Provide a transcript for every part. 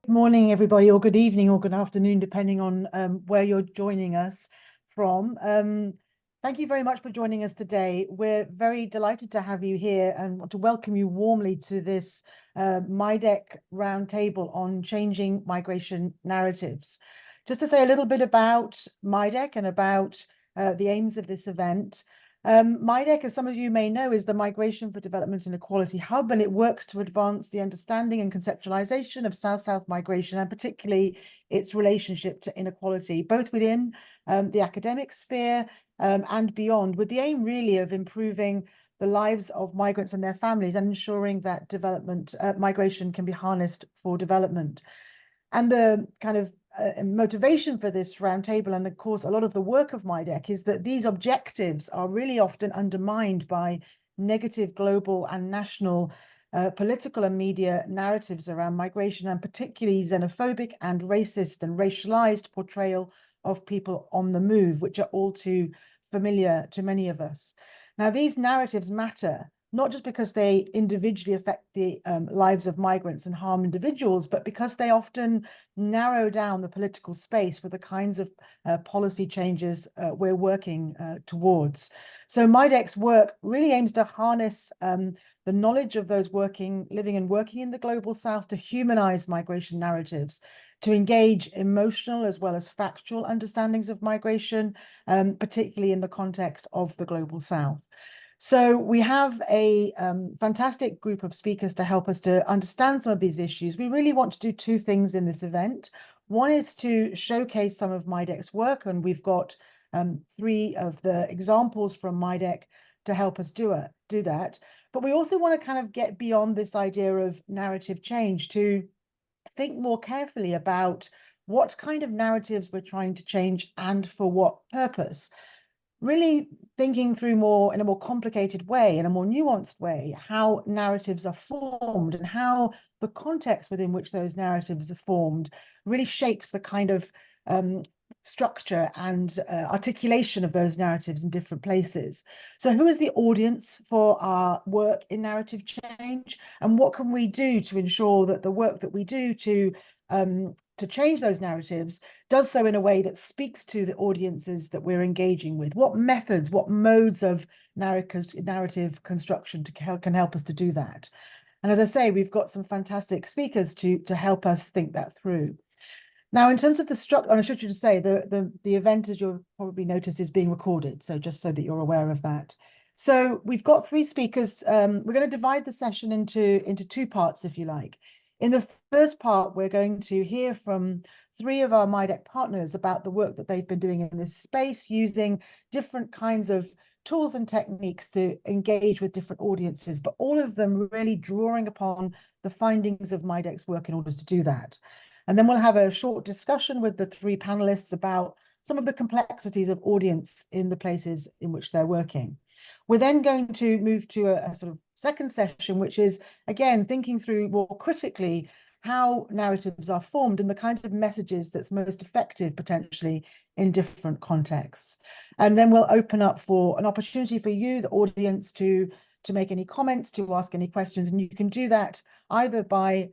Morning, everybody, or good evening, or good afternoon, depending on where you're joining us from. Thank you very much for joining us today. We're very delighted to have you here and want to welcome you warmly to this MIDEQ Roundtable on changing migration narratives. Just to say a little bit about MIDEQ and about the aims of this event. MIDEQ, as some of you may know, is the Migration for Development and Equality Hub, and it works to advance the understanding and conceptualization of South-South migration, and particularly its relationship to inequality, both within the academic sphere and beyond, with the aim really of improving the lives of migrants and their families and ensuring that migration can be harnessed for development. And the kind of motivation for this roundtable, and of course a lot of the work of MIDEQ, is that these objectives are really often undermined by negative global and national political and media narratives around migration, and particularly xenophobic and racist and racialized portrayal of people on the move, which are all too familiar to many of us. Now, these narratives matter not just because they individually affect the lives of migrants and harm individuals, but because they often narrow down the political space for the kinds of policy changes we're working towards. So MIDEQ's work really aims to harness the knowledge of those living and working in the global South to humanize migration narratives, to engage emotional as well as factual understandings of migration, particularly in the context of the global South. So we have a fantastic group of speakers to help us to understand some of these issues. We really want to do two things in this event. One is to showcase some of MIDEQ's work, and we've got three of the examples from MIDEQ to help us do that. But we also want to kind of get beyond this idea of narrative change to think more carefully about what kind of narratives we're trying to change and for what purpose. Really thinking through in a more complicated way, in a more nuanced way, how narratives are formed and how the context within which those narratives are formed really shapes the kind of structure and articulation of those narratives in different places. So who is the audience for our work in narrative change, and what can we do to ensure that the work that we do to change those narratives does so in a way that speaks to the audiences that we're engaging with? What methods, what modes of narrative construction can help us to do that? And as I say, we've got some fantastic speakers to help us think that through. Now, in terms of the structure, and I should just say the event, as you'll probably notice, is being recorded, so just so that you're aware of that. So we've got three speakers. We're going to divide the session into two parts, if you like. In the first part, we're going to hear from three of our MIDEQ partners about the work that they've been doing in this space, using different kinds of tools and techniques to engage with different audiences, but all of them really drawing upon the findings of MIDEQ's work in order to do that. And then we'll have a short discussion with the three panelists about some of the complexities of audience in the places in which they're working. We're then going to move to a sort of second session, which is, again, thinking through more critically how narratives are formed and the kind of messages that's most effective potentially in different contexts. And then we'll open up for an opportunity for you, the audience, to make any comments, to ask any questions. And you can do that either by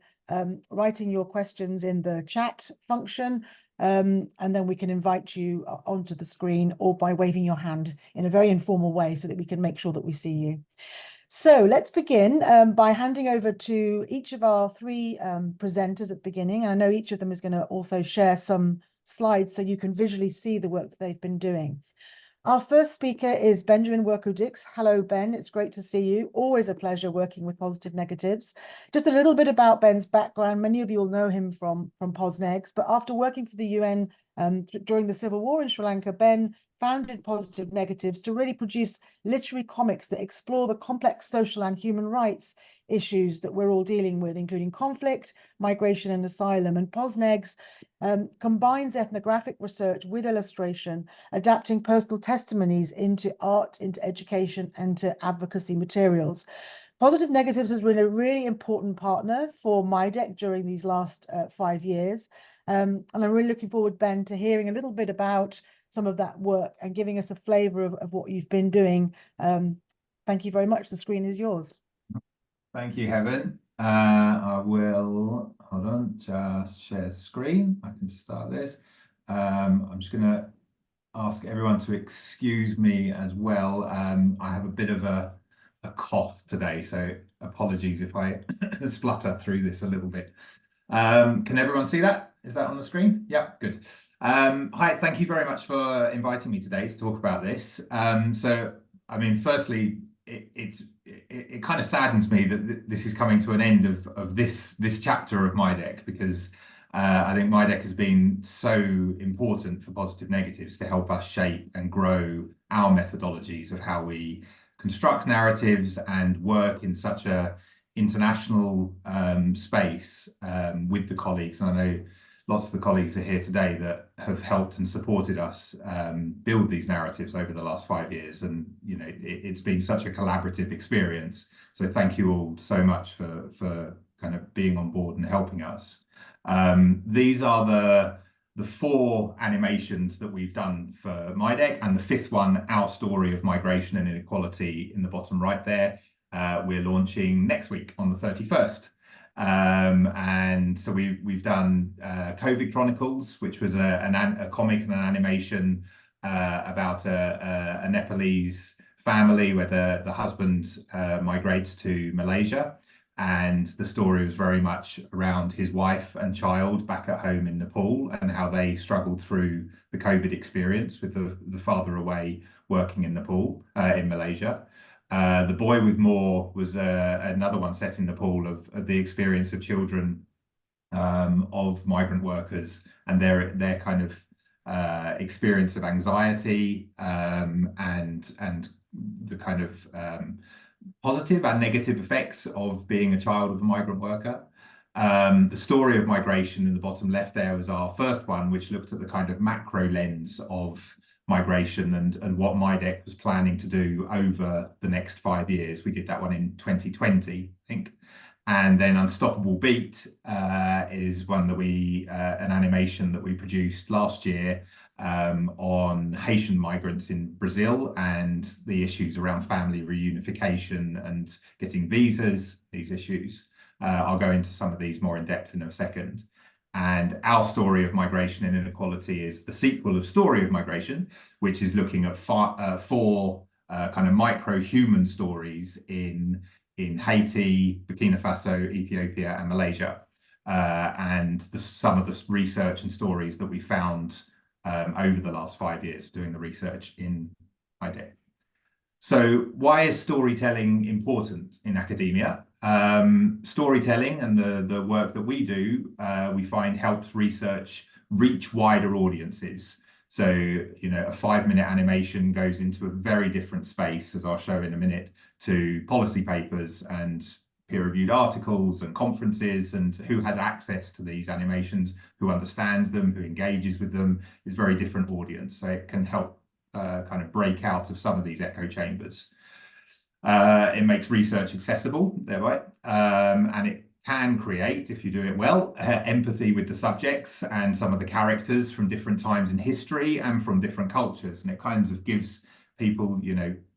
writing your questions in the chat function, and then we can invite you onto the screen, or by waving your hand in a very informal way so that we can make sure that we see you. So let's begin by handing over to each of our three presenters at the beginning. And I know each of them is going to also share some slides so you can visually see the work that they've been doing. Our first speaker is Benjamin Werkudix. Hello, Ben. It's great to see you. Always a pleasure working with Positive Negatives. Just a little bit about Ben's background. Many of you will know him from PosNegs, but after working for the UN during the Civil War in Sri Lanka, Ben founded Positive Negatives to really produce literary comics that explore the complex social and human rights issues that we're all dealing with, including conflict, migration, and asylum. And PosNegs combines ethnographic research with illustration, adapting personal testimonies into art, into education, and to advocacy materials. Positive Negatives has been a really important partner for MIDEQ during these last 5 years. And I'm really looking forward, Ben, to hearing a little bit about some of that work and giving us a flavor of what you've been doing. Thank you very much. The screen is yours. Thank you, Heaven. I will, hold on, just share screen. I can start this. I'm just going to ask everyone to excuse me as well. I have a bit of a cough today, so apologies if I splutter through this a little bit. Can everyone see that? Is that on the screen? Yeah, good. Hi, thank you very much for inviting me today to talk about this. I mean, firstly, it kind of saddens me that this is coming to an end of this chapter of MIDEQ, because I think MIDEQ has been so important for positive negatives to help us shape and grow our methodologies of how we construct narratives and work in such a international space with the colleagues. And I know lots of the colleagues are here today that have helped and supported us build these narratives over the last 5 years. And it's been such a collaborative experience. So thank you all so much for kind of being on board and helping us. These are the 4 animations that we've done for MIDEQ, and the 5th one, Our Story of Migration and Inequality, in the bottom right there. We're launching next week on the 31st. And so we've done COVID Chronicles, which was a comic and an animation about a Nepalese family where the husband migrates to Malaysia. And the story was very much around his wife and child back at home in Nepal and how they struggled through the COVID experience with the father away working in Nepal, in Malaysia. The Boy with More was another one set in Nepal of the experience of children of migrant workers and their kind of experience of anxiety and the kind of positive and negative effects of being a child of a migrant worker. The Story of Migration in the bottom left there was our first one, which looked at the kind of macro lens of migration and what MIDEQ was planning to do over the next 5 years. We did that one in 2020, I think. And then Unstoppable Beat is one that an animation that we produced last year on Haitian migrants in Brazil and the issues around family reunification and getting visas, these issues. I'll go into some of these more in depth in a second. And Our Story of Migration and Inequality is the sequel of Story of Migration, which is looking at 4 kind of micro-human stories in Haiti, Burkina Faso, Ethiopia, and Malaysia. And some of the research and stories that we found over the last 5 years doing the research in MIDEQ. So why is storytelling important in academia? Storytelling and the work that we do, we find helps research reach wider audiences. So, a 5-minute animation goes into a very different space, as I'll show in a minute, to policy papers and peer-reviewed articles and conferences, and who has access to these animations, who understands them, who engages with them, is a very different audience. So it can help kind of break out of some of these echo chambers. It makes research accessible, thereby, and it can create, if you do it well, empathy with the subjects and some of the characters from different times in history and from different cultures. And it kind of gives people,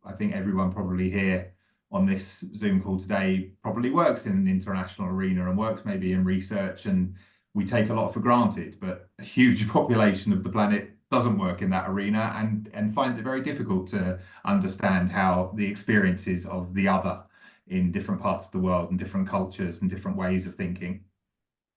I think everyone probably here on this Zoom call today probably works in an international arena and works maybe in research, and we take a lot for granted, but a huge population of the planet doesn't work in that arena and finds it very difficult to understand how the experiences of the other in different parts of the world and different cultures and different ways of thinking.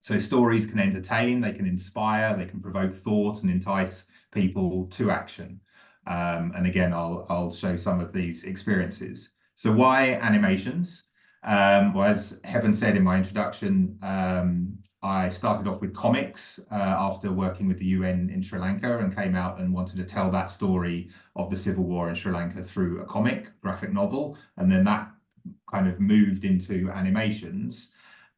So stories can entertain, they can inspire, they can provoke thought and entice people to action. And again, I'll show some of these experiences. So why animations? Well, as Heaven said in my introduction, I started off with comics after working with the UN in Sri Lanka, and came out and wanted to tell that story of the civil war in Sri Lanka through a graphic novel. And then that kind of moved into animations.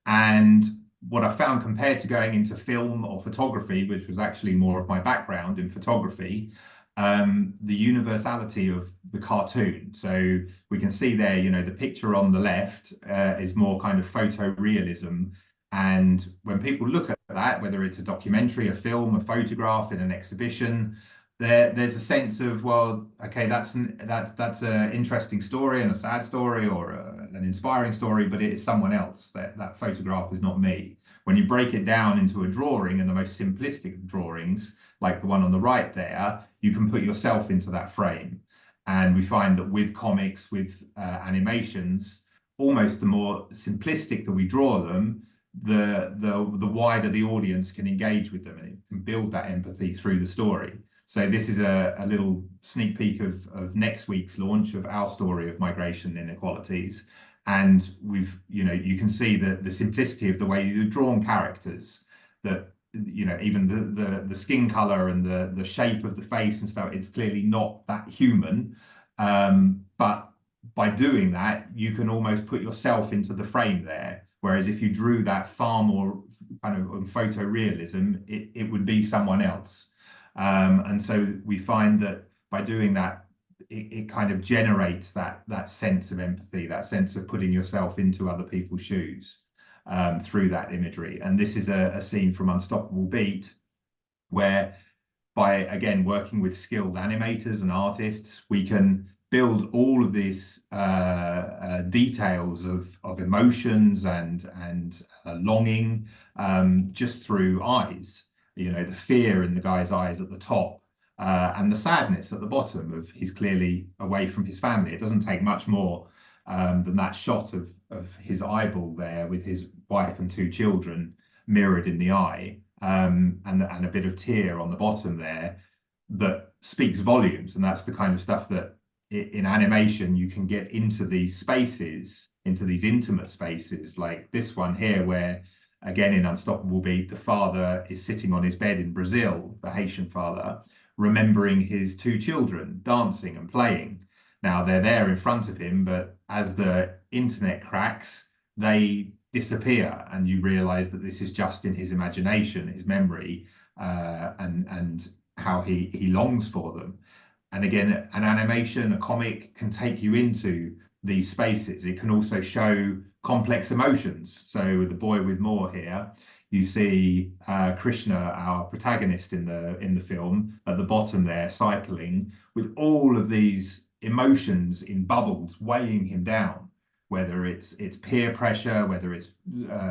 And what I found, compared to going into film or photography, which was actually more of my background in photography, the universality of the cartoon. So we can see there, the picture on the left is more kind of photorealism. And when people look at that, whether it's a documentary, a film, a photograph in an exhibition, there's a sense of, well, okay, that's an interesting story and a sad story, or an inspiring story, but it is someone else. That photograph is not me. When you break it down into a drawing, and the most simplistic of drawings, like the one on the right there, you can put yourself into that frame. And we find that with comics, with animations, almost the more simplistic that we draw them, the wider the audience can engage with them, and it can build that empathy through the story. So this is a little sneak peek of next week's launch of our story of migration inequalities. And you can see the simplicity of the way you've drawn characters, that, even the skin color and the shape of the face and stuff, it's clearly not that human. But by doing that, you can almost put yourself into the frame there. Whereas if you drew that far more kind of photorealism, it would be someone else. And so we find that by doing that, it kind of generates that sense of empathy, that sense of putting yourself into other people's shoes through that imagery. And this is a scene from Unstoppable Beat, where by, again, working with skilled animators and artists, we can build all of these details of emotions and longing just through eyes. The fear in the guy's eyes at the top, and the sadness at the bottom of he's clearly away from his family. It doesn't take much more than that shot of his eyeball there with his wife and 2 children mirrored in the eye, and a bit of tear on the bottom there that speaks volumes. And that's the kind of stuff that in animation you can get into these spaces, into these intimate spaces, like this one here, where, again, in Unstoppable Beat, the father is sitting on his bed in Brazil, the Haitian father, remembering his 2 children dancing and playing. Now, they're there in front of him, but as the internet cracks, they disappear, and you realize that this is just in his imagination, his memory, and how he longs for them. And again, an animation, a comic, can take you into these spaces. It can also show complex emotions. So the boy with more here, you see Krishna, our protagonist in the film, at the bottom there, cycling with all of these emotions in bubbles weighing him down, whether it's peer pressure, whether it's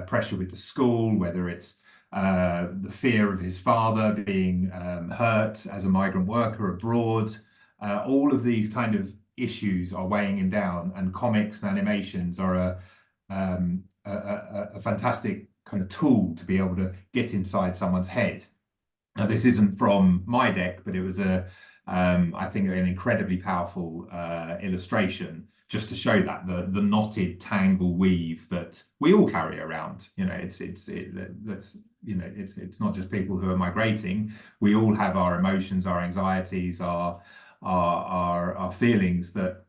pressure with the school, whether it's the fear of his father being hurt as a migrant worker abroad. All of these kind of issues are weighing him down, and comics and animations are a fantastic kind of tool to be able to get inside someone's head. Now, this isn't from MIDEQ, but it was I think an incredibly powerful illustration, just to show that the knotted tangle weave that we all carry around. It's not just people who are migrating. We all have our emotions, our anxieties, our feelings that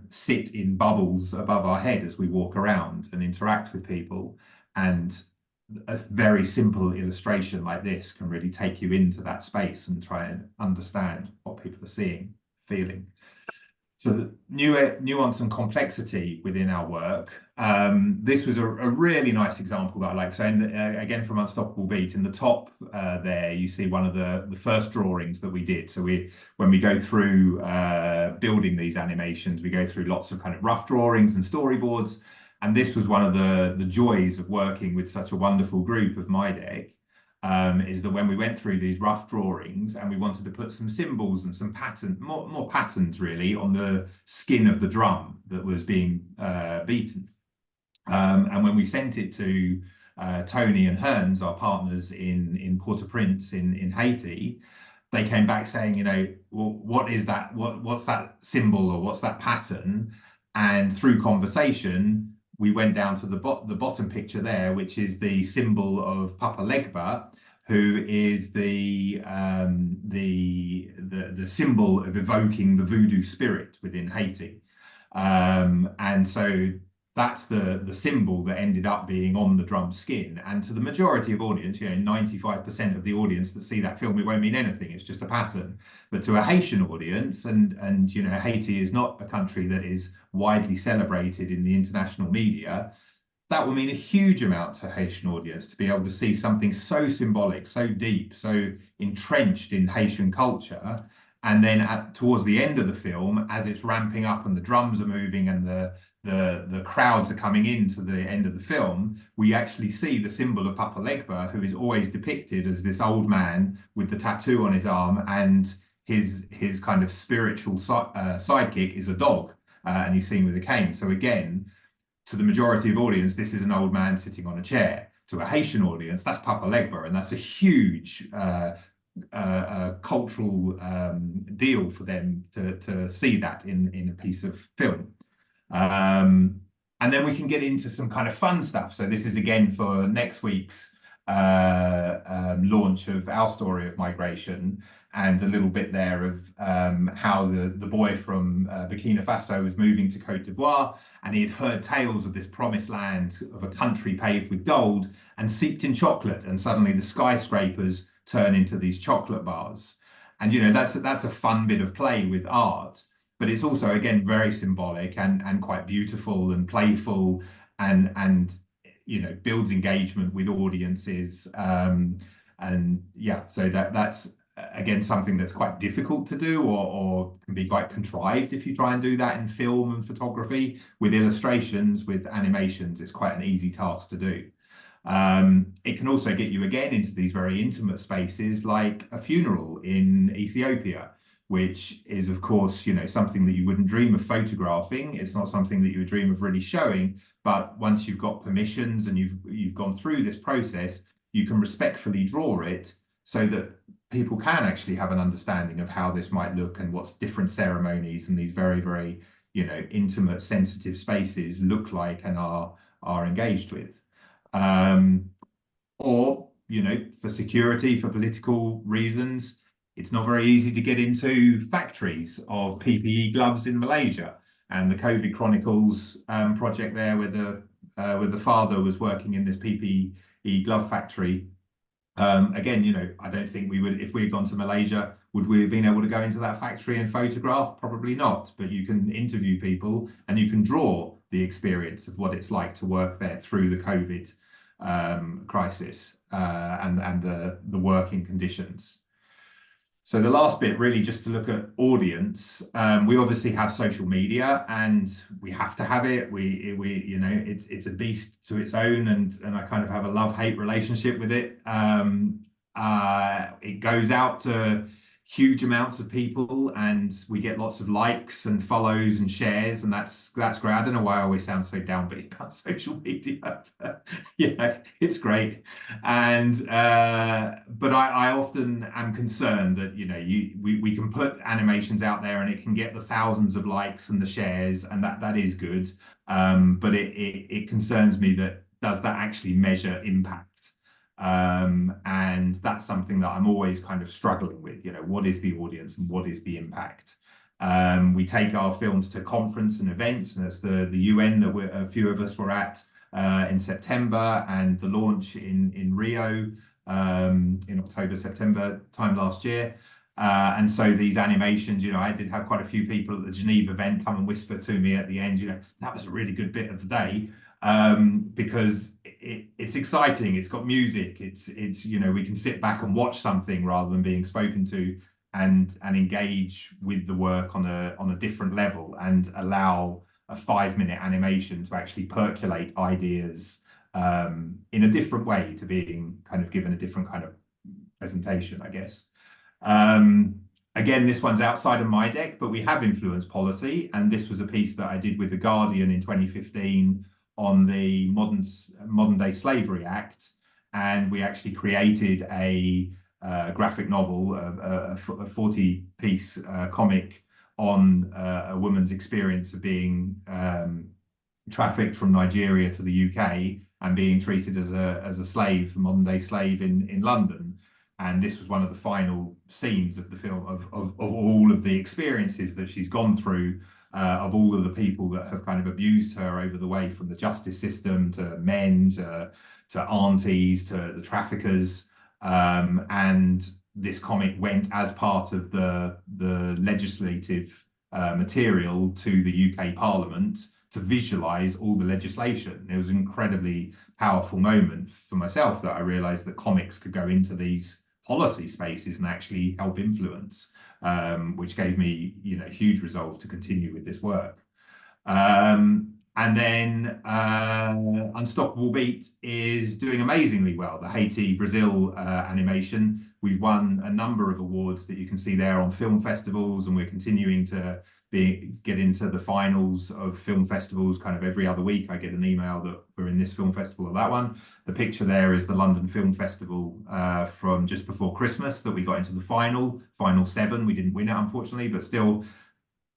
sit in bubbles above our head as we walk around and interact with people. And a very simple illustration like this can really take you into that space and try and understand what people are seeing, feeling. So the nuance and complexity within our work. This was a really nice example that I like. So again, from Unstoppable Beat, in the top there, you see one of the first drawings that we did. So when we go through building these animations, we go through lots of kind of rough drawings and storyboards. And this was one of the joys of working with such a wonderful group of MIDEQ, is that when we went through these rough drawings and we wanted to put some symbols and some more patterns really on the skin of the drum that was being beaten. And when we sent it to Tony and Hearns, our partners in Port-au-Prince in Haiti, they came back saying, well, what is that? What's that symbol, or what's that pattern? And through conversation, we went down to the bottom picture there, which is the symbol of Papa Legba, who is the symbol of evoking the voodoo spirit within Haiti. And so that's the symbol that ended up being on the drum skin. And to the majority of audience, 95% of the audience that see that film, it won't mean anything. It's just a pattern. But to a Haitian audience, and Haiti is not a country that is widely celebrated in the international media, that will mean a huge amount to a Haitian audience to be able to see something so symbolic, so deep, so entrenched in Haitian culture, And then towards the end of the film, as it's ramping up and the drums are moving and the crowds are coming into the end of the film, we actually see the symbol of Papa Legba, who is always depicted as this old man with the tattoo on his arm, and his kind of spiritual sidekick is a dog, and he's seen with a cane. So again, to the majority of audience, this is an old man sitting on a chair. To a Haitian audience, that's Papa Legba, and that's a huge cultural deal for them to see that in a piece of film. And then we can get into some kind of fun stuff. So this is again for next week's launch of our story of migration, and a little bit there of how the boy from Burkina Faso was moving to Cote d'Ivoire, and he had heard tales of this promised land of a country paved with gold and seeped in chocolate, and suddenly the skyscrapers turn into these chocolate bars. And that's a fun bit of play with art, but it's also again very symbolic and quite beautiful and playful, and builds engagement with audiences. And yeah, so that's again something that's quite difficult to do, or can be quite contrived if you try and do that in film and photography. With illustrations, with animations, it's quite an easy task to do. It can also get you again into these very intimate spaces, like a funeral in Ethiopia, which is, of course, something that you wouldn't dream of photographing. It's not something that you would dream of really showing. But once you've got permissions and you've gone through this process, you can respectfully draw it so that people can actually have an understanding of how this might look and what's different ceremonies and these very, very, intimate, sensitive spaces look like and are engaged with. Or, for security, for political reasons, it's not very easy to get into factories of PPE gloves in Malaysia. And the COVID Chronicles project there, where the father was working in this PPE glove factory. Again, I don't think we would, if we had gone to Malaysia, would we have been able to go into that factory and photograph? Probably not. But you can interview people and you can draw the experience of what it's like to work there through the COVID crisis and the working conditions. So the last bit, really, just to look at audience. We obviously have social media, and we have to have it. It's a beast to its own, and I kind of have a love-hate relationship with it. It goes out to huge amounts of people, and we get lots of likes and follows and shares, and that's great. I don't know why I always sound so downbeat about social media. It's great. And but I often am concerned that we can put animations out there and it can get the thousands of likes and the shares, and that is good. But it concerns me that does that actually measure impact? And that's something that I'm always kind of struggling with. What is the audience and what is the impact? We take our films to conference and events, and it's the UN that a few of us were at in September, and the launch in Rio in October, September time last year. And so these animations, I did have quite a few people at the Geneva event come and whisper to me at the end, that was a really good bit of the day. Because it's exciting, it's got music, it's we can sit back and watch something rather than being spoken to, and engage with the work on a different level, and allow a 5-minute animation to actually percolate ideas in a different way, to being kind of given a different kind of presentation, I guess. Again, this one's outside of MIDEQ, but we have influence policy, and this was a piece that I did with The Guardian in 2015 on the Modern Day Slavery Act, and we actually created a graphic novel, a 40-piece comic on a woman's experience of being trafficked from Nigeria to the UK and being treated as a slave, a modern-day slave in London. And this was one of the final scenes of the film, of all of the experiences that she's gone through, of all of the people that have kind of abused her over the way, from the justice system to men to aunties to the traffickers. And this comic went as part of the legislative material to the UK Parliament to visualize all the legislation. It was an incredibly powerful moment for myself, that I realized that comics could go into these policy spaces and actually help influence, which gave me, huge resolve to continue with this work. And then Unstoppable Beat is doing amazingly well. The Haiti, Brazil animation. We've won a number of awards that you can see there on film festivals, and we're continuing to get into the finals of film festivals kind of every other week. I get an email that we're in this film festival or that one. The picture there is the London Film Festival from just before Christmas that we got into the final 7. We didn't win it, unfortunately, but still,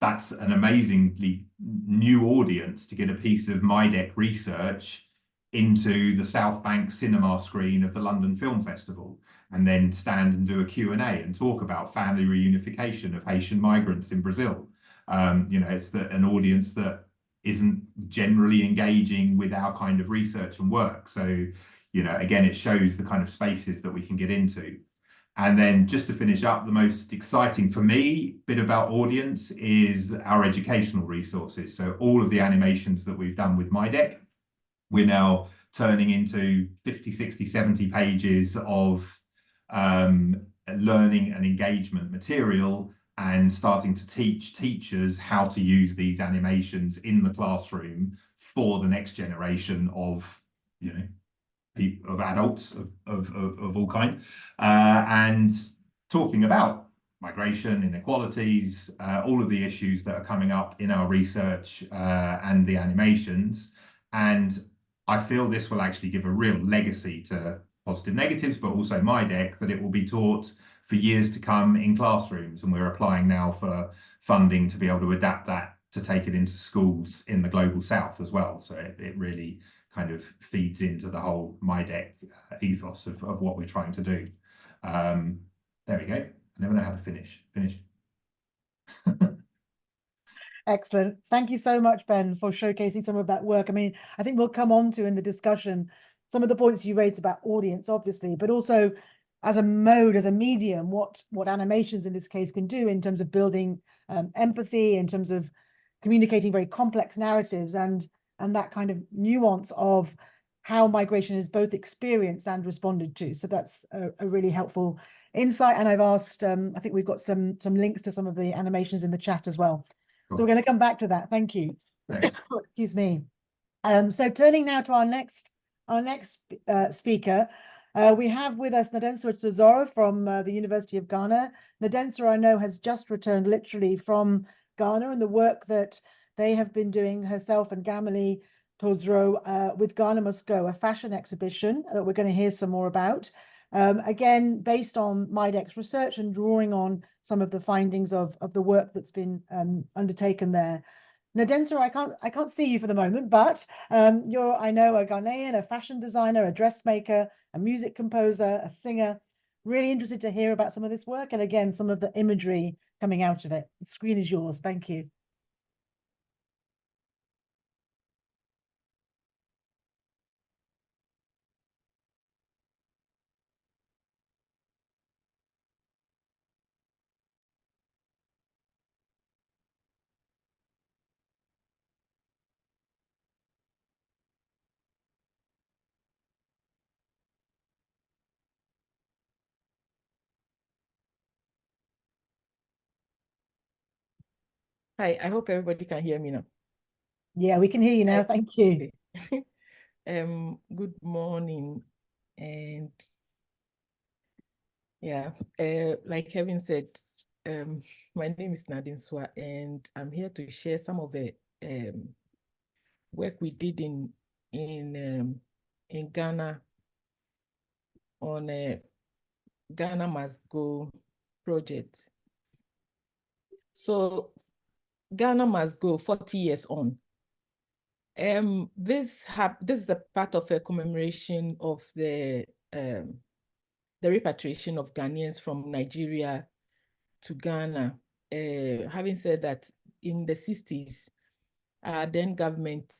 that's an amazingly new audience to get a piece of MIDEQ research into the South Bank cinema screen of the London Film Festival, and then stand and do a Q&A and talk about family reunification of Haitian migrants in Brazil. It's an audience that isn't generally engaging with our kind of research and work. So, again, it shows the kind of spaces that we can get into. And then just to finish up, the most exciting for me bit about audience is our educational resources. So all of the animations that we've done with MIDEQ, we're now turning into 50, 60, 70 pages of learning and engagement material, and starting to teach teachers how to use these animations in the classroom for the next generation of, of adults of all kind, and talking about migration, inequalities, all of the issues that are coming up in our research and the animations. And I feel this will actually give a real legacy to positive negatives, but also MIDEQ, that it will be taught for years to come in classrooms. And we're applying now for funding to be able to adapt that to take it into schools in the global south as well. So it really kind of feeds into the whole MIDEQ ethos of what we're trying to do. There we go. I never know how to finish. Excellent. Thank you so much, Ben, for showcasing some of that work. I mean, I think we'll come on to in the discussion some of the points you raised about audience, obviously, but also as a mode, as a medium, what animations in this case can do in terms of building empathy, in terms of communicating very complex narratives, and that kind of nuance of how migration is both experienced and responded to. So that's a really helpful insight. And I've asked, I think we've got some links to some of the animations in the chat as well. Cool. So we're going to come back to that. Thank you. Excuse me. So turning now to our next speaker, we have with us Nadenswa Tozoro from the University of Ghana. Nadenswa, I know, has just returned literally from Ghana, and the work that they have been doing, herself and Gamali Tozoro, with Ghana Must Go, a fashion exhibition that we're going to hear some more about. Again, based on MIDEQ's research and drawing on some of the findings of the work that's been undertaken there. Nadenswa, I can't see you for the moment, but you're, I know, a Ghanaian, a fashion designer, a dressmaker, a music composer, a singer. Really interested to hear about some of this work, and again, some of the imagery coming out of it. The screen is yours. Thank you. Hi, I hope everybody can hear me now. Yeah, we can hear you now. Thank you. Good morning. And yeah, like Kevin said, my name is Nadenswa, and I'm here to share some of the work we did in Ghana on a Ghana Must Go project. So Ghana Must Go 40 years on. This is a part of a commemoration of the repatriation of Ghanaians from Nigeria to Ghana. Having said that, in the 60s, our then government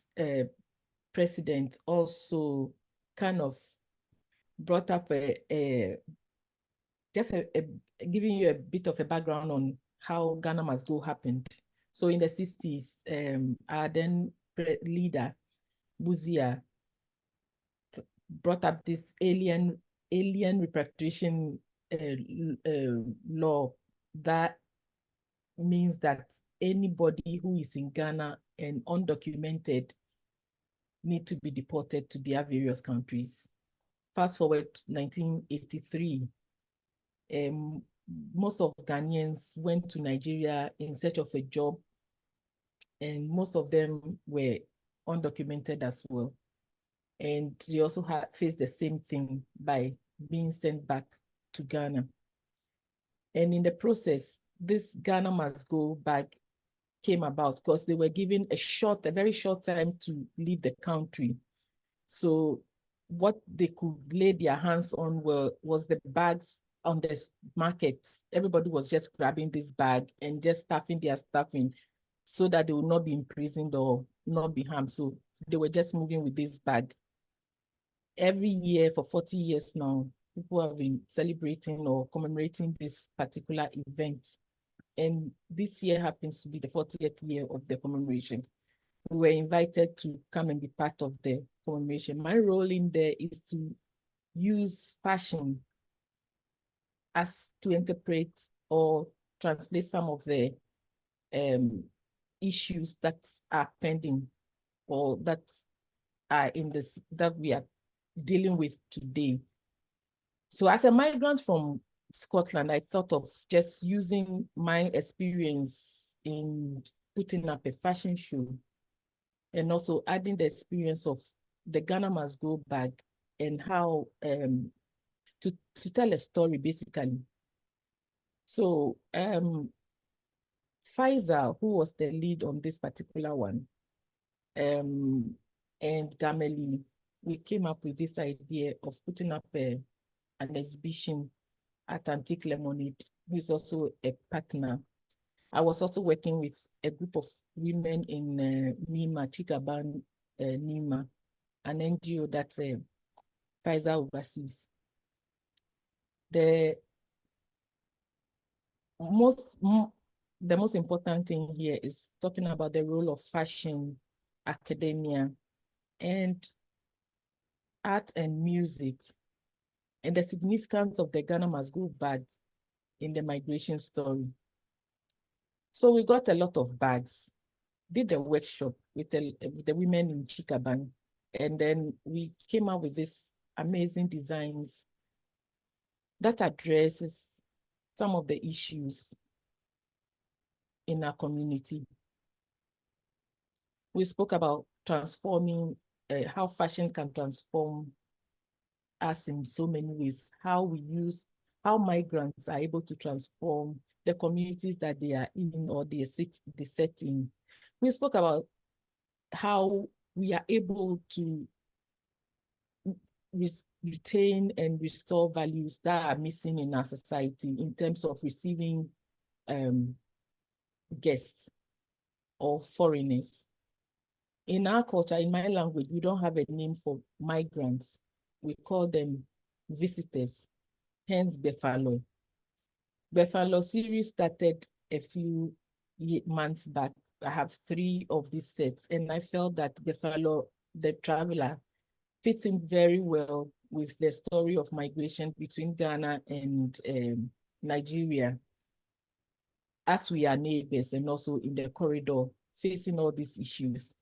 president also kind of brought up giving you a bit of a background on how Ghana Must Go happened. So in the 60s, our then leader, Buzia, brought up this alien repatriation law that means that anybody who is in Ghana and undocumented need to be deported to their various countries. Fast forward to 1983, most of Ghanaians went to Nigeria in search of a job, and most of them were undocumented as well. And they also faced the same thing by being sent back to Ghana. And in the process, this Ghana Must Go back came about because they were given a very short time to leave the country. So what they could lay their hands on was the bags on the market. Everybody was just grabbing this bag and just stuffing their stuff in so that they would not be imprisoned or not be harmed. So they were just moving with this bag. Every year for 40 years now, people have been celebrating or commemorating this particular event. And this year happens to be the 40th year of the commemoration. We were invited to come and be part of the commemoration. My role in there is to use fashion as to interpret or translate some of the issues that are pending or that are that we are dealing with today. So as a migrant from Scotland, I thought of just using my experience in putting up a fashion show and also adding the experience of the Ghana Must Go bag and how to tell a story basically. So Faisal, who was the lead on this particular one, and Gameli, we came up with this idea of putting up an exhibition at Antique Lemonade, who is also a partner. I was also working with a group of women in Nima, Chikaban, Nima, an NGO that Faisal oversees. The most important thing here is talking about the role of fashion, academia, and art and music, and the significance of the Ghana Must Go bag in the migration story. So we got a lot of bags, did a workshop with the women in Chikaban, and then we came up with these amazing designs that addresses some of the issues in our community. We spoke about transforming, how fashion can transform us in so many ways, how migrants are able to transform the communities that they are in or they set in. We spoke about how we are able to retain and restore values that are missing in our society in terms of receiving guests or foreigners. In our culture, in my language, we don't have a name for migrants. We call them visitors, hence Befalo. Befalo series started a few months back. I have 3 of these sets, and I felt that Befalo, the traveler, fits in very well with the story of migration between Ghana and Nigeria, as we are neighbors and also in the corridor facing all these issues.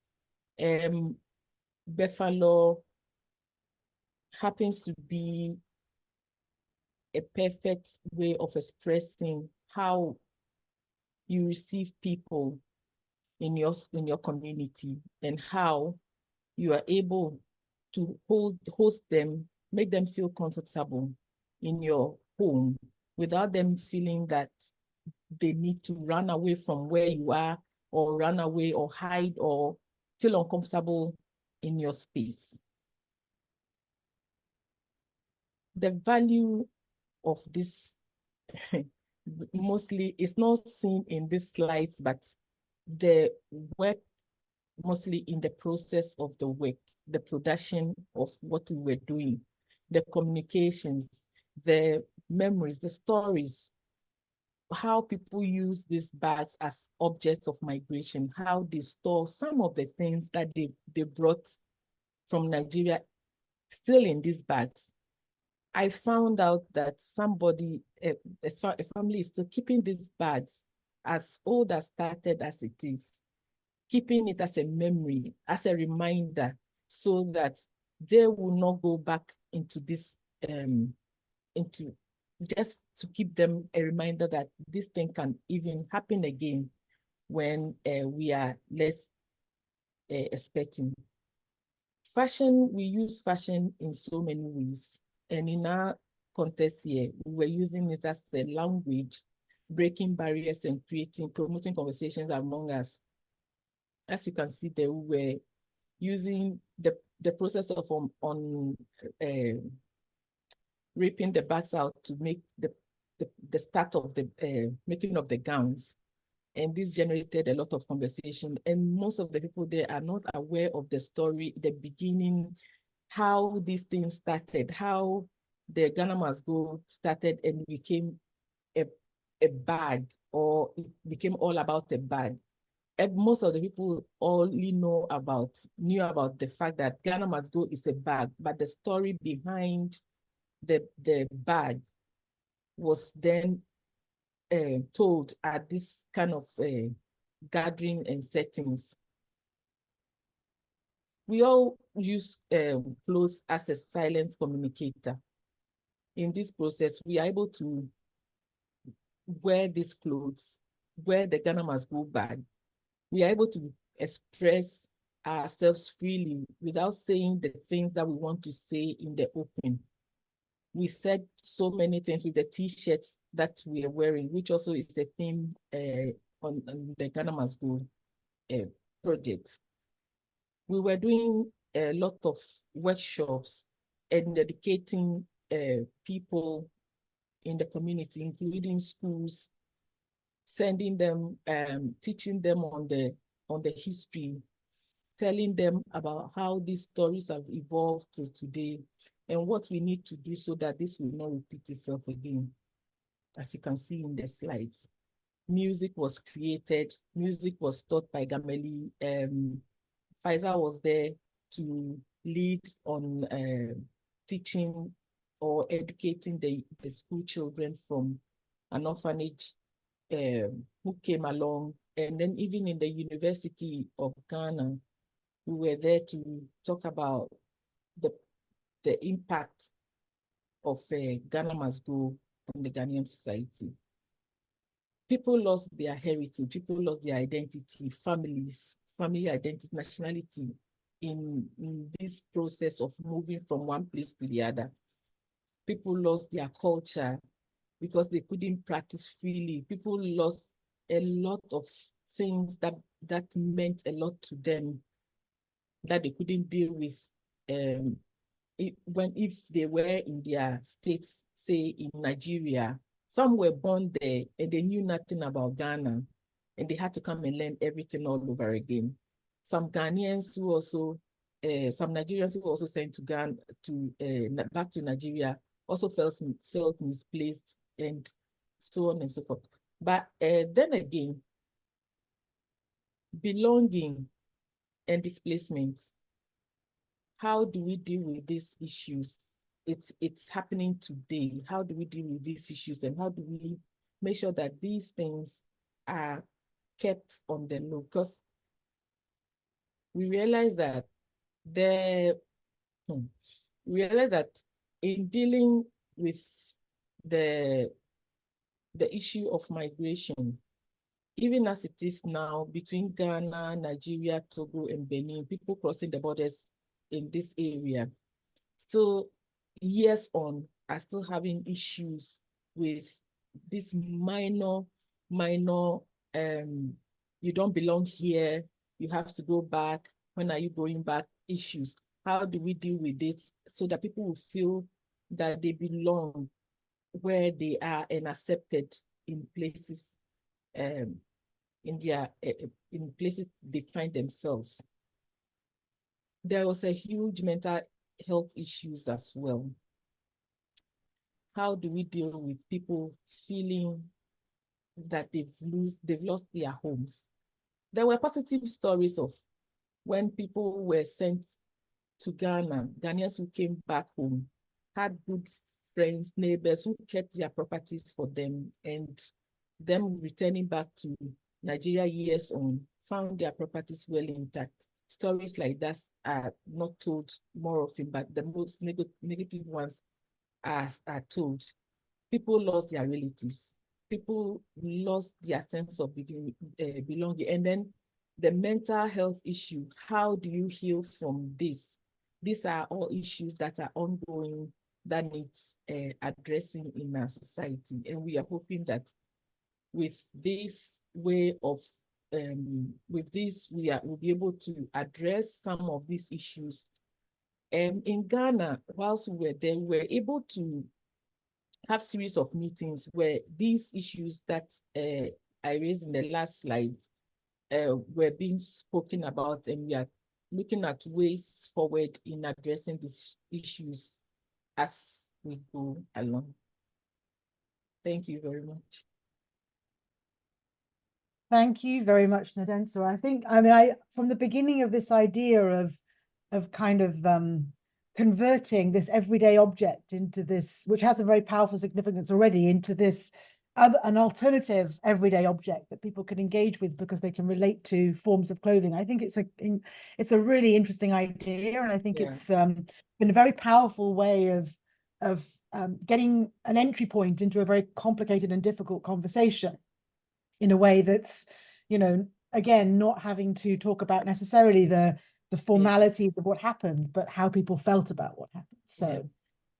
Befalo happens to be a perfect way of expressing how you receive people in your community and how you are able to host them, make them feel comfortable in your home without them feeling that they need to run away from where you are or run away or hide or feel uncomfortable in your space. The value of this mostly is not seen in these slides, but the work mostly in the process of the work, the production of what we were doing, the communications, the memories, the stories, how people use these bags as objects of migration, how they store some of the things that they brought from Nigeria still in these bags. I found out that somebody, a family is still keeping these bags as old as started as it is, keeping it as a memory, as a reminder, so that they will not go back into this, into just to keep them a reminder that this thing can even happen again when we are less expecting. Fashion, we use fashion in so many ways. And in our context here, we were using it as a language, breaking barriers and promoting conversations among us. As you can see there, we were using the process of ripping the bags out to make the start of the making of the gowns. And this generated a lot of conversation. And most of the people there are not aware of the story, the beginning, how these things started, how the Ghana Must Go started and became a bag, or it became all about a bag. And most of the people only knew about the fact that Ghana Must Go is a bag, but the story behind the bag was then told at this kind of gathering and settings. We all use clothes as a silent communicator. In this process, we are able to wear these clothes, wear the Ghana Must Go bag. We are able to express ourselves freely without saying the things that we want to say in the open. We said so many things with the T-shirts that we are wearing, which also is a theme on the Ghana Must Go project. We were doing a lot of workshops and educating people in the community, including schools, sending them, teaching them on the history, telling them about how these stories have evolved to today and what we need to do so that this will not repeat itself again. As you can see in the slides, music was created, music was taught by Gameli. Faisal was there to lead on teaching or educating the school children from an orphanage who came along. And then even in the University of Ghana, we were there to talk about the impact of Ghana Must Go on the Ghanaian society. People lost their heritage, people lost their identity, family identity, nationality in this process of moving from one place to the other. People lost their culture because they couldn't practice freely. People lost a lot of things that meant a lot to them that they couldn't deal with if they were in their states, say in Nigeria. Some were born there and they knew nothing about Ghana and they had to come and learn everything all over again. Some Ghanaians who also, some Nigerians who were also sent to Ghana, back to Nigeria, also felt misplaced and so on and so forth. But then again, belonging and displacement, how do we deal with these issues? It's happening today. How do we deal with these issues and how do we make sure that these things are kept on the low? Because we realize that in dealing with the issue of migration, even as it is now between Ghana, Nigeria, Togo, and Benin, people crossing the borders in this area, still years on, are still having issues with this minor, you don't belong here, you have to go back, when are you going back issues. How do we deal with it so that people will feel that they belong where they are and accepted in places, in places they find themselves? There was a huge mental health issues as well. How do we deal with people feeling that they've lost their homes? There were positive stories of when people were sent to Ghana, Ghanaians who came back home had good friends, neighbors who kept their properties for them, and them returning back to Nigeria years on, found their properties well intact. Stories like that are not told more often, but the most negative ones are told. People lost their relatives. People lost their sense of belonging. And then the mental health issue, how do you heal from this? These are all issues that are ongoing that needs addressing in our society. And we are hoping that with this way of, we'll be able to address some of these issues. In Ghana, whilst we were there, we were able to have series of meetings where these issues that I raised in the last slide were being spoken about, and we are looking at ways forward in addressing these issues as we go along. Thank you very much. Thank you very much, Nadenso. I think, from the beginning of this idea of kind of converting this everyday object into this, which has a very powerful significance already, into this an alternative everyday object that people can engage with because they can relate to forms of clothing. I think it's a really interesting idea, and I think it's been a very powerful way of getting an entry point into a very complicated and difficult conversation in a way that's, again, not having to talk about necessarily the formalities of what happened, but how people felt about what happened. So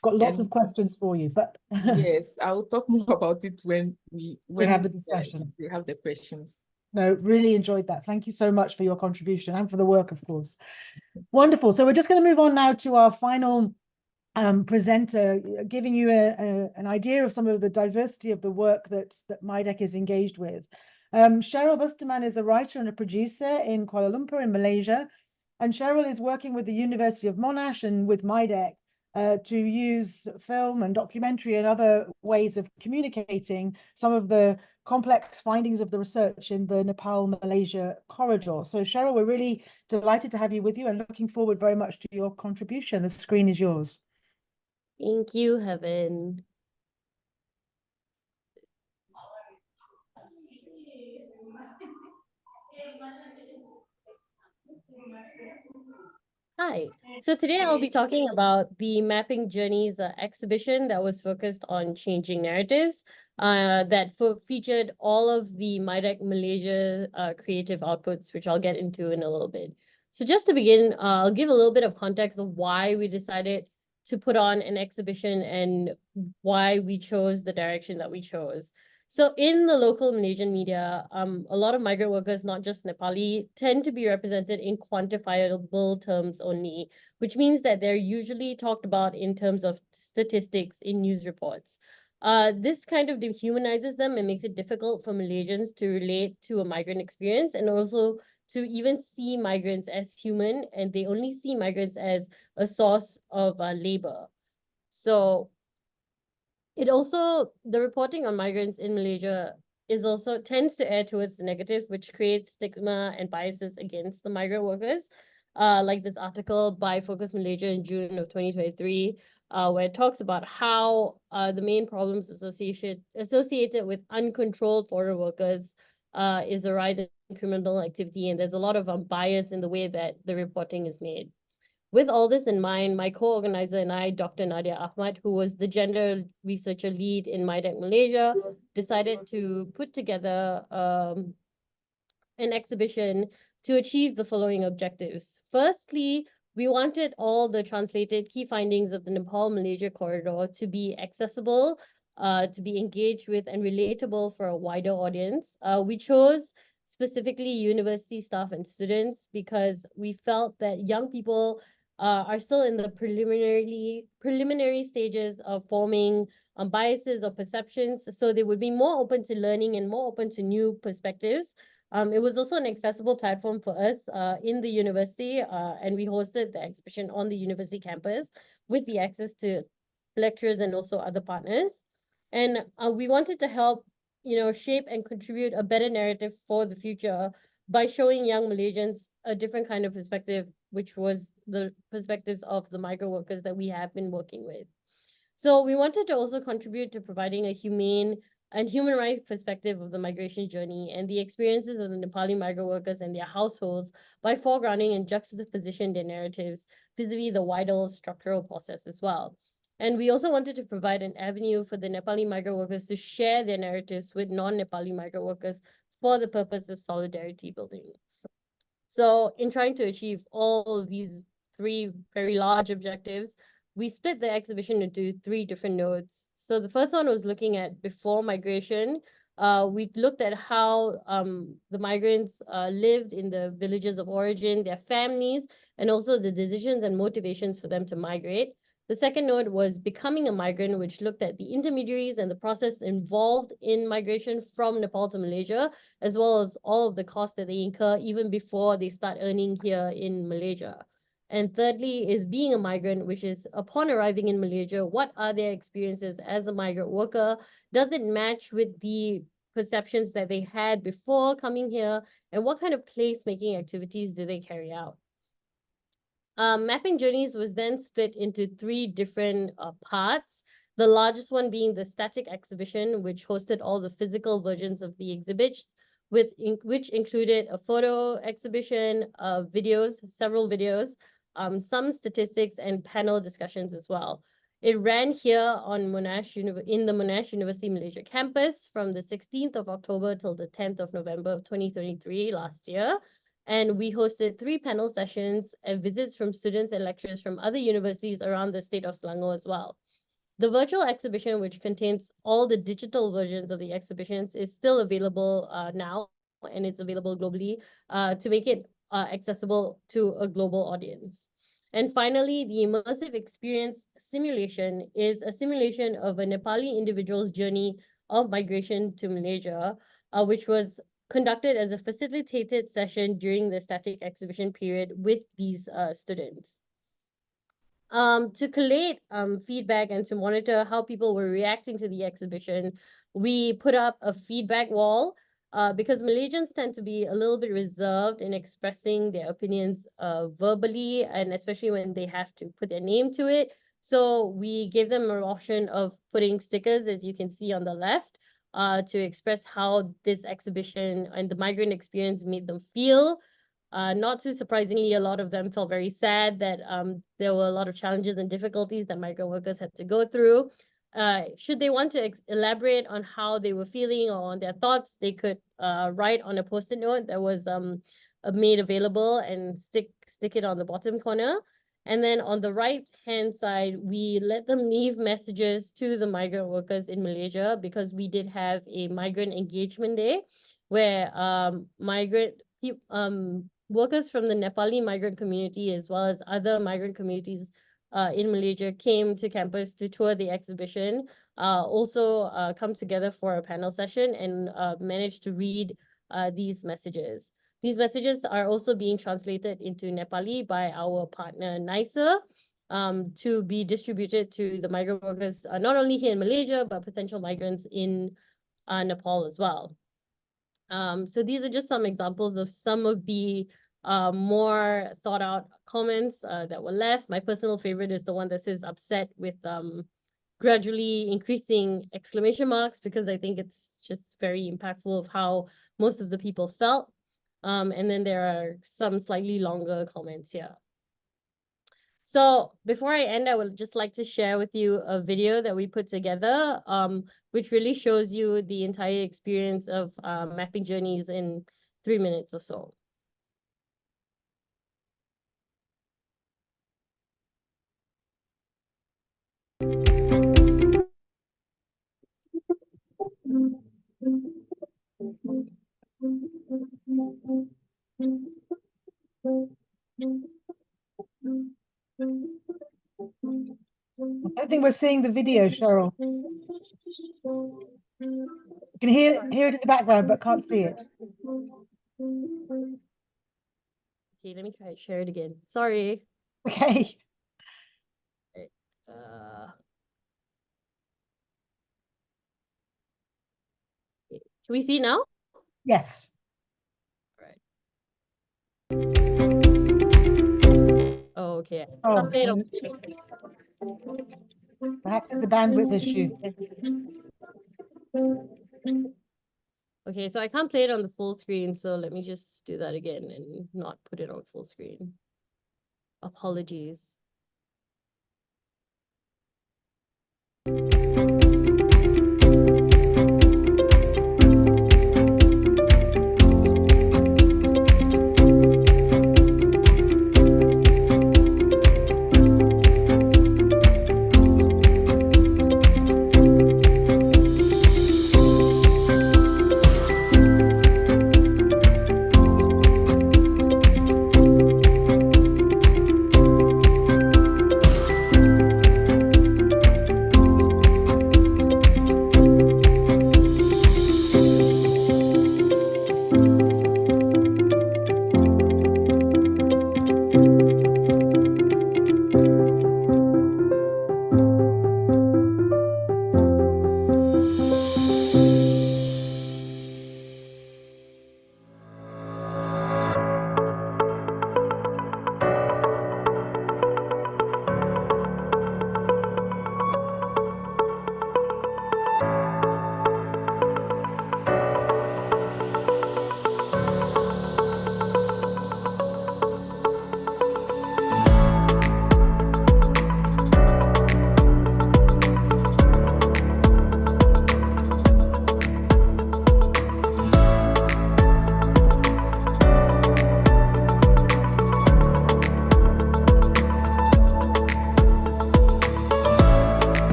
got lots of questions for you, but yes, I'll talk more about it when we have the discussion. We have the questions. No, really enjoyed that. Thank you so much for your contribution and for the work, of course. Wonderful. So we're just going to move on now to our final presenter, giving you an idea of some of the diversity of the work that MIDEQ is engaged with. Cheryl Busterman is a writer and a producer in Kuala Lumpur in Malaysia, and Cheryl is working with the University of Monash and with MIDEQ to use film and documentary and other ways of communicating some of the complex findings of the research in the Nepal-Malaysia corridor. So Cheryl, we're really delighted to have you with you and looking forward very much to your contribution. The screen is yours. Thank you, Heaven. Hi, so today I'll be talking about the Mapping Journeys exhibition that was focused on changing narratives that featured all of the MIDEQ Malaysia creative outputs, which I'll get into in a little bit. So just to begin, I'll give a little bit of context of why we decided to put on an exhibition and why we chose the direction that we chose. So in the local Malaysian media, a lot of migrant workers, not just Nepali, tend to be represented in quantifiable terms only, which means that they're usually talked about in terms of statistics in news reports. This kind of dehumanizes them and makes it difficult for Malaysians to relate to a migrant experience and also to even see migrants as human, and they only see migrants as a source of labor. So the reporting on migrants in Malaysia tends to err towards the negative, which creates stigma and biases against the migrant workers. Like this article by Focus Malaysia in June of 2023, where it talks about how the main problems associated with uncontrolled foreign workers is a rise in criminal activity, and there's a lot of bias in the way that the reporting is made. With all this in mind, my co-organizer and I, Dr. Nadia Ahmad, who was the gender researcher lead in MIDEQ Malaysia, decided to put together an exhibition to achieve the following objectives. Firstly, we wanted all the translated key findings of the Nepal-Malaysia corridor to be accessible, to be engaged with and relatable for a wider audience. We chose specifically university staff and students because we felt that young people are still in the preliminary stages of forming biases or perceptions, so they would be more open to learning and more open to new perspectives. It was also an accessible platform for us in the university, and we hosted the exhibition on the university campus with the access to lecturers and also other partners. And we wanted to help, shape and contribute a better narrative for the future by showing young Malaysians a different kind of perspective, which was the perspectives of the migrant workers that we have been working with. So we wanted to also contribute to providing a humane and human rights perspective of the migration journey and the experiences of the Nepali migrant workers and their households by foregrounding and juxtaposition their narratives vis-a-vis the wider structural process as well. And we also wanted to provide an avenue for the Nepali migrant workers to share their narratives with non-Nepali migrant workers for the purpose of solidarity building. So in trying to achieve all of these three very large objectives, we split the exhibition into three different nodes. So the first one was looking at before migration. We looked at how the migrants lived in the villages of origin, their families, and also the decisions and motivations for them to migrate. The second node was becoming a migrant, which looked at the intermediaries and the process involved in migration from Nepal to Malaysia, as well as all of the costs that they incur even before they start earning here in Malaysia. And thirdly is being a migrant, which is upon arriving in Malaysia, what are their experiences as a migrant worker? Does it match with the perceptions that they had before coming here? And what kind of placemaking activities do they carry out? Mapping journeys was then split into three different parts. The largest one being the static exhibition, which hosted all the physical versions of the exhibits, which included a photo exhibition, videos, several videos, some statistics and panel discussions as well. It ran here on in the Monash University Malaysia campus from the 16th of October till the 10th of November of 2023 last year. And we hosted 3 panel sessions and visits from students and lecturers from other universities around the state of Selangor as well. The virtual exhibition, which contains all the digital versions of the exhibitions, is still available now, and it's available globally to make it accessible to a global audience. And finally, the immersive experience simulation is a simulation of a Nepali individual's journey of migration to Malaysia, which was conducted as a facilitated session during the static exhibition period with these students. To collate feedback and to monitor how people were reacting to the exhibition, we put up a feedback wall because Malaysians tend to be a little bit reserved in expressing their opinions verbally, and especially when they have to put their name to it. So we gave them an option of putting stickers, as you can see on the left, to express how this exhibition and the migrant experience made them feel. Not too surprisingly, a lot of them felt very sad that there were a lot of challenges and difficulties that migrant workers had to go through. Should they want to elaborate on how they were feeling or on their thoughts, they could write on a post-it note that was made available and stick it on the bottom corner. And then on the right-hand side, we let them leave messages to the migrant workers in Malaysia, because we did have a migrant engagement day where workers from the Nepali migrant community, as well as other migrant communities in Malaysia, came to campus to tour the exhibition, also come together for a panel session and managed to read these messages. These messages are also being translated into Nepali by our partner NICER to be distributed to the migrant workers, not only here in Malaysia, but potential migrants in Nepal as well. So these are just some examples of some of the more thought out comments that were left. My personal favorite is the one that says upset with gradually increasing exclamation marks, because I think it's just very impactful of how most of the people felt. And then there are some slightly longer comments here. So before I end, I would just like to share with you a video that we put together, which really shows you the entire experience of mapping journeys in 3 minutes or so. I think we're seeing the video, Cheryl. You can hear it in the background, but can't see it. Okay, let me try to share it again. Sorry. Okay. Can we see now? Yes. Oh, okay. Oh, Perhaps it's a bandwidth issue. Okay, so I can't play it on the full screen, so let me just do that again and not put it on full screen. Apologies.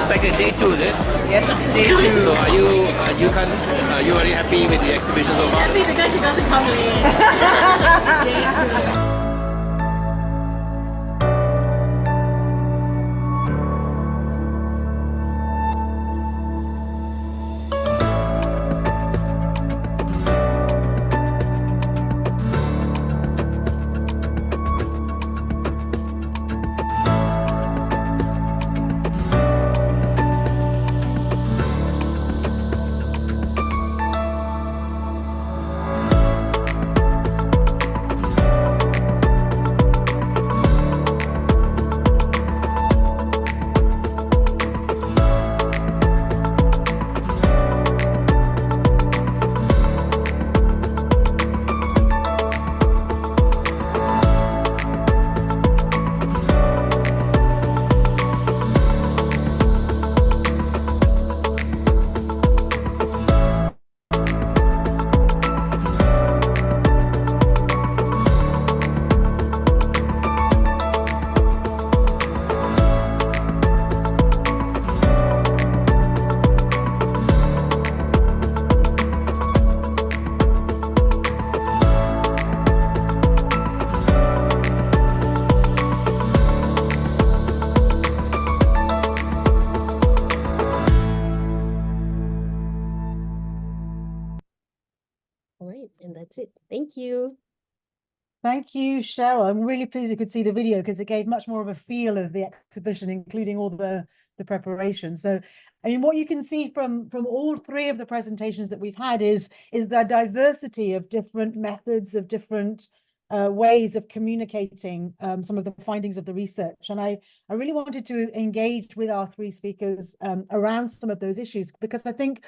Second day two, is it? Yes, it's day 2. So are you very happy with the exhibition so far? Happy because you got to come late. All right, and that's it. Thank you. Thank you, Cheryl. I'm really pleased you could see the video because it gave much more of a feel of the exhibition, including all the preparation. So, I mean, what you can see from all 3 of the presentations that we've had is the diversity of different methods, of different ways of communicating some of the findings of the research. And I really wanted to engage with our 3 speakers around some of those issues, because I think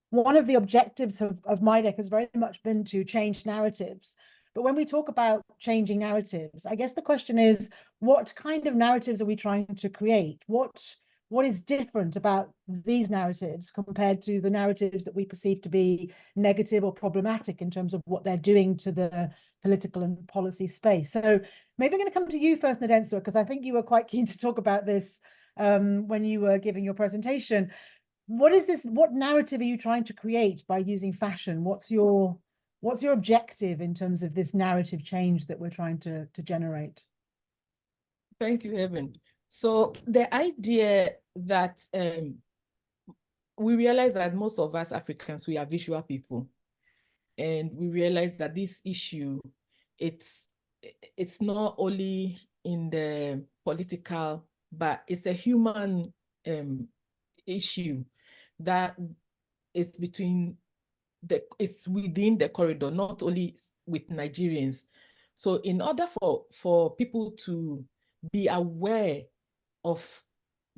one of the objectives of MIDEQ has very much been to change narratives. But when we talk about changing narratives, I guess the question is, what kind of narratives are we trying to create? What is different about these narratives compared to the narratives that we perceive to be negative or problematic in terms of what they're doing to the political and policy space? So maybe I'm going to come to you first, Nadenswa, because I think you were quite keen to talk about this when you were giving your presentation. What narrative are you trying to create by using fashion? What's your objective in terms of this narrative change that we're trying to generate? Thank you, Evan. So the idea that we realize that most of us Africans, we are visual people, and we realize that this issue, it's not only in the political, but it's a human issue that is it's within the corridor, not only with Nigerians. So in order for people to be aware of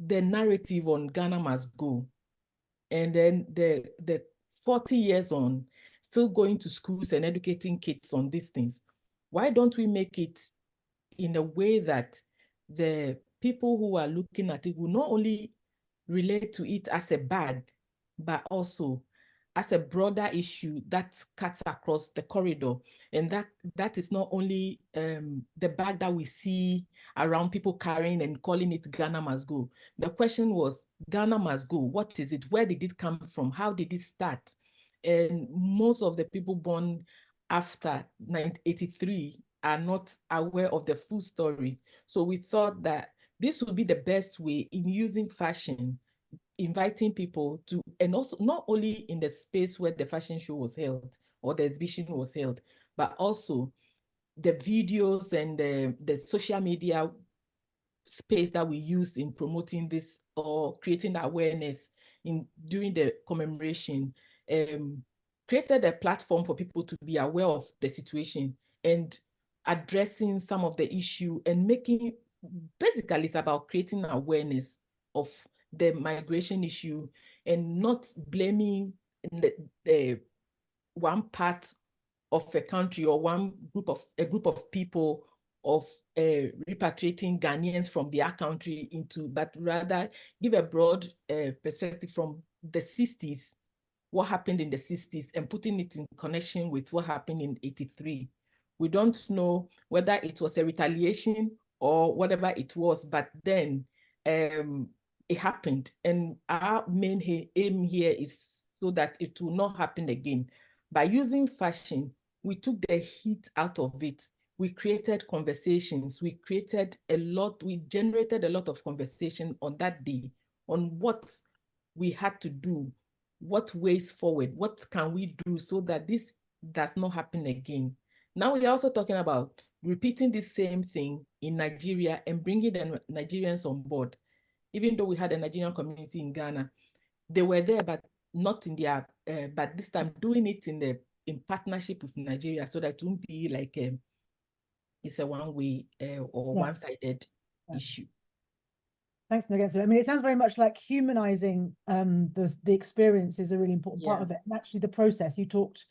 the narrative on Ghana must go. And then the 40 years on, still going to schools and educating kids on these things. Why don't we make it in a way that the people who are looking at it will not only relate to it as a bag, but also as a broader issue that cuts across the corridor. And that is not only the bag that we see around people carrying and calling it Ghana must go. The question was, Ghana must go. What is it? Where did it come from? How did it start? And most of the people born after 1983 are not aware of the full story. So we thought that this would be the best way in using fashion, inviting people to, and also not only in the space where the fashion show was held or the exhibition was held, but also the videos and the social media space that we used in promoting this or creating awareness during the commemoration, created a platform for people to be aware of the situation and addressing some of the issue and making, basically it's about creating awareness of the migration issue and not blaming the one part of a country or a group of people of repatriating Ghanaians from their country into, but rather give a broad perspective from the 60s, what happened in the 60s, and putting it in connection with what happened in 83. We don't know whether it was a retaliation or whatever it was, but then it happened. And our main aim here is so that it will not happen again. By using fashion, we took the heat out of it. We created conversations. We generated a lot of conversation on that day on what we had to do, what ways forward, what can we do so that this does not happen again. Now we're also talking about repeating the same thing in Nigeria and bringing the Nigerians on board. Even though we had a Nigerian community in Ghana, they were there, but not in their, but this time doing it in partnership with Nigeria, so that it won't be like it's a one-way or one-sided issue. Thanks, Noghetso. I mean, it sounds very much like humanizing the experience is a really important part of it. And actually the process, you talked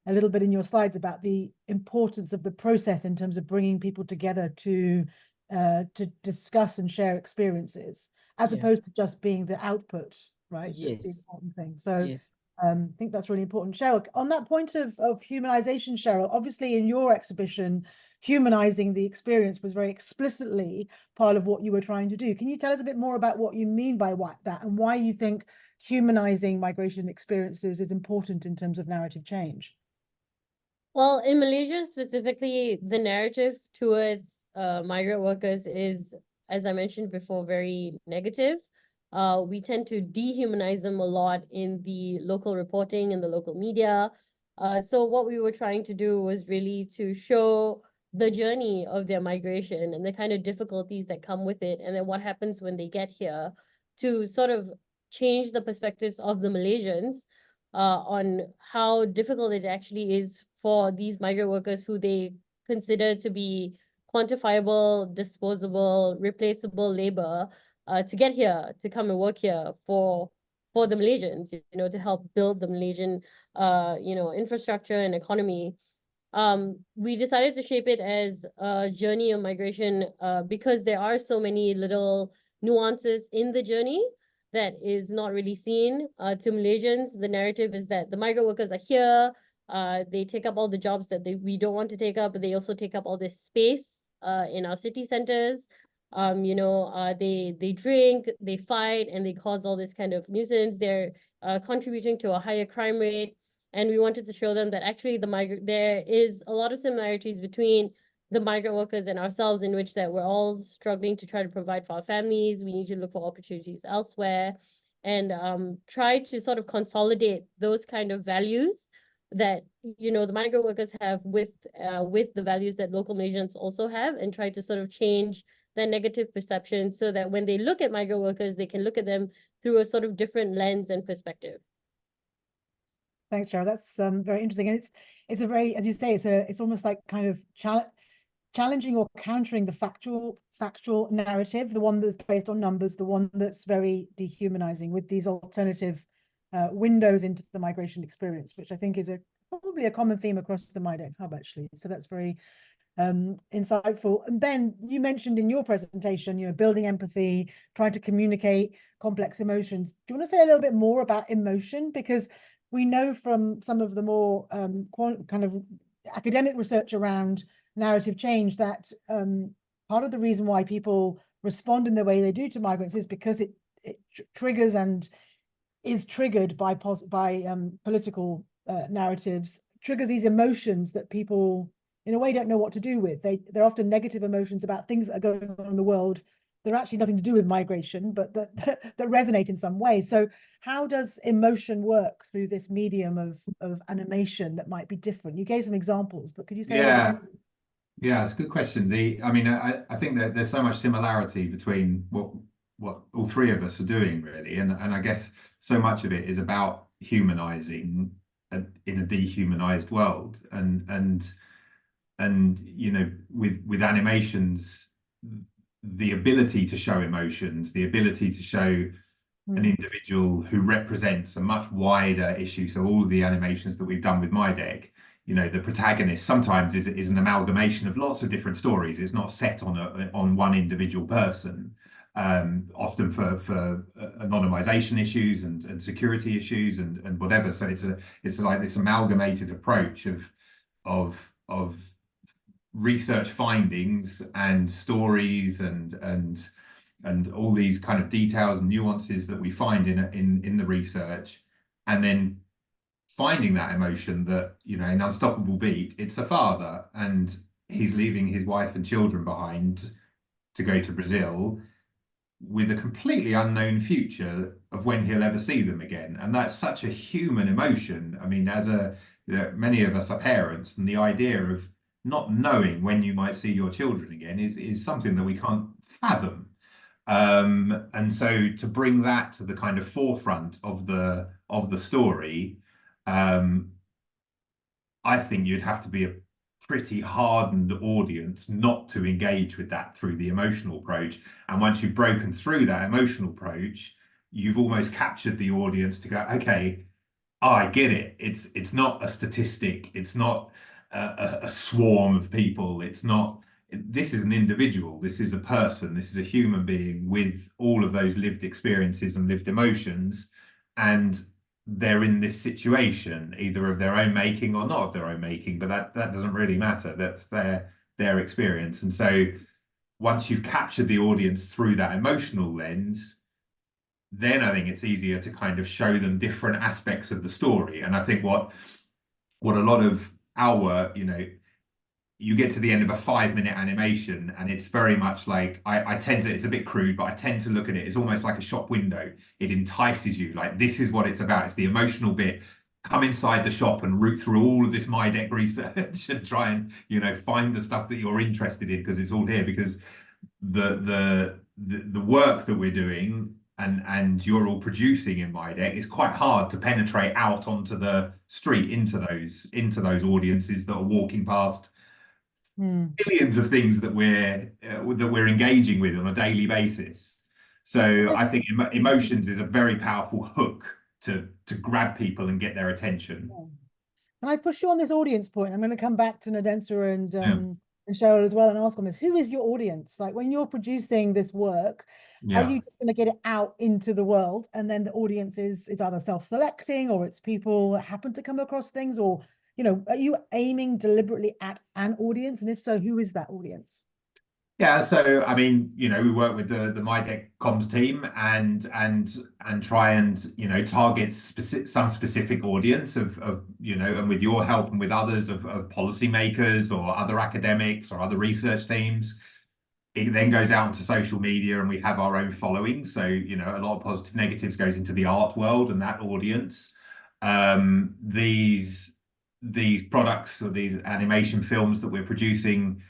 a little bit in your slides about the importance of the process in terms of bringing people together to discuss and share experiences, as opposed to just being the output, right? Yes. That's the important thing. So I think that's really important. Cheryl, on that point of humanization, Cheryl, obviously in your exhibition, humanizing the experience was very explicitly part of what you were trying to do. Can you tell us a bit more about what you mean by that and why you think humanizing migration experiences is important in terms of narrative change? Well, in Malaysia specifically, the narrative towards migrant workers is, as I mentioned before, very negative. We tend to dehumanize them a lot in the local reporting and the local media. So what we were trying to do was really to show the journey of their migration and the kind of difficulties that come with it, and then what happens when they get here, to sort of change the perspectives of the Malaysians on how difficult it actually is for these migrant workers who they consider to be quantifiable, disposable, replaceable labor, to get here, to come and work here for the Malaysians, to help build the Malaysian, infrastructure and economy. We decided to shape it as a journey of migration because there are so many little nuances in the journey that is not really seen to Malaysians. The narrative is that the migrant workers are here, they take up all the jobs that we don't want to take up, but they also take up all this space in our city centers. They drink, they fight, and they cause all this kind of nuisance. They're contributing to a higher crime rate. And we wanted to show them that actually there is a lot of similarities between the migrant workers and ourselves, in which that we're all struggling to try to provide for our families. We need to look for opportunities elsewhere and try to sort of consolidate those kind of values that, the migrant workers have with the values that local Malaysians also have, and try to sort of change that negative perception so that when they look at migrant workers, they can look at them through a sort of different lens and perspective. Thanks, Cheryl. That's very interesting, and it's a very, as you say, it's almost like kind of challenging or countering the factual narrative, the one that's based on numbers, the one that's very dehumanizing, with these alternative windows into the migration experience, which I think is probably a common theme across the MIDEQ Hub, actually. So that's very insightful. And Ben, you mentioned in your presentation, building empathy, trying to communicate complex emotions. Do you want to say a little bit more about emotion? Because we know from some of the more kind of academic research around narrative change that part of the reason why people respond in the way they do to migrants is because it triggers and is triggered by political narratives, triggers these emotions that people in a way don't know what to do with. They're often negative emotions about things that are going on in the world. They're actually nothing to do with migration, but that resonate in some way. So how does emotion work through this medium of animation that might be different? You gave some examples, but could you say? Yeah, it's a good question. I think that there's so much similarity between what all three of us are doing, really, and I guess so much of it is about humanizing in a dehumanized world, and with animations, the ability to show emotions, the ability to show an individual who represents a much wider issue. So all of the animations that we've done with MIDEQ, the protagonist sometimes is an amalgamation of lots of different stories. It's not set on one individual person, often for anonymization issues and security issues and whatever. So it's like this amalgamated approach of research findings and stories and all these kind of details and nuances that we find in the research, and then finding that emotion that, in Unstoppable Beat, it's a father and he's leaving his wife and children behind to go to Brazil with a completely unknown future of when he'll ever see them again. And that's such a human emotion. I mean, many of us are parents, and the idea of not knowing when you might see your children again is something that we can't fathom. And so to bring that to the kind of forefront of the story, I think you'd have to be a pretty hardened audience not to engage with that through the emotional approach. And once you've broken through that emotional approach, you've almost captured the audience to go, okay, I get it. It's not a statistic. It's not a swarm of people. This is an individual. This is a person. This is a human being with all of those lived experiences and lived emotions. And they're in this situation, either of their own making or not of their own making, but that doesn't really matter. That's their experience. And so once you've captured the audience through that emotional lens, then I think it's easier to kind of show them different aspects of the story. And I think what a lot of our work, you get to the end of a 5-minute animation and it's very much like, I tend to, it's a bit crude, but I tend to look at it as almost like a shop window. It entices you, like this is what it's about. It's the emotional bit. Come inside the shop and root through all of this MIDEQ research and try and, find the stuff that you're interested in, because it's all here. Because the work that we're doing and you're all producing in MIDEQ is quite hard to penetrate out onto the street into those audiences that are walking past millions of things that we're engaging with on a daily basis. So I think emotions is a very powerful hook to grab people and get their attention. And I push you on this audience point. I'm going to come back to Nadensa and Cheryl as well and ask on this. Who is your audience? Like when you're producing this work, are you just going to get it out into the world, and then the audience is either self-selecting or it's people that happen to come across things, or are you aiming deliberately at an audience? And if so, who is that audience? Yeah, so I mean, we work with the MIDEQ comms team and try and target some specific audience of and with your help and with others of policymakers or other academics or other research teams. It then goes out onto social media and we have our own following. So a lot of positive negatives goes into the art world and that audience. These products or these animation films that we're producing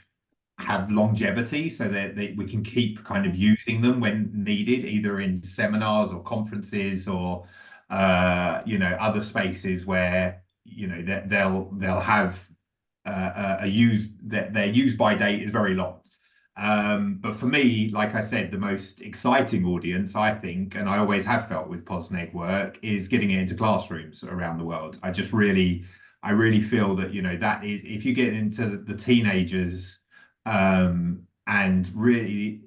have longevity, so that we can keep kind of using them when needed, either in seminars or conferences or other spaces where they'll have their use by date is very long. But for me, like I said, the most exciting audience, I think, and I always have felt with POSNEG work, is getting it into classrooms around the world. I really feel that, you know, that is, if you get into the teenagers, and really,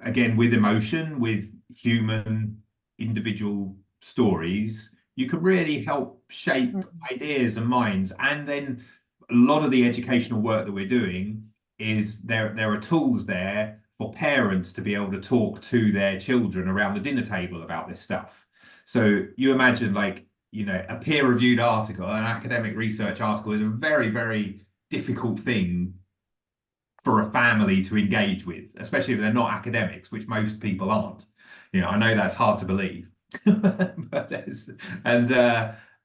again, with emotion, with human individual stories, you can really help shape ideas and minds. And then a lot of the educational work that we're doing is there are tools there for parents to be able to talk to their children around the dinner table about this stuff. So you imagine, like, you know, a peer-reviewed article, an academic research article is a very, very difficult thing for a family to engage with, especially if they're not academics, which most people aren't. You know, I know that's hard to believe, but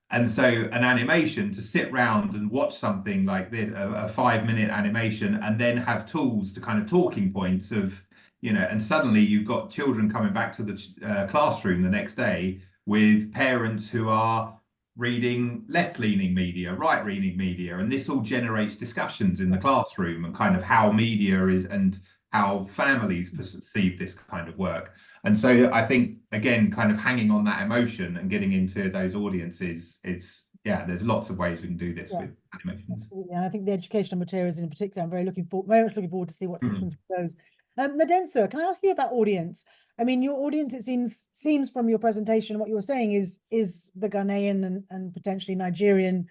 and so an animation to sit round and watch something like this, a 5-minute animation, and then have tools to kind of talking points of, you know, and suddenly you've got children coming back to the classroom the next day with parents who are reading left-leaning media, right-leaning media, and this all generates discussions in the classroom and kind of how media is and how families perceive this kind of work. And so I think, again, kind of hanging on that emotion and getting into those audiences, there's lots of ways we can do this with animations. Absolutely. And I think the educational materials in particular, I'm very much looking forward to see what happens with those. Nadensua, can I ask you about audience? I mean, your audience, it seems from your presentation, what you were saying is the Ghanaian and potentially Nigerian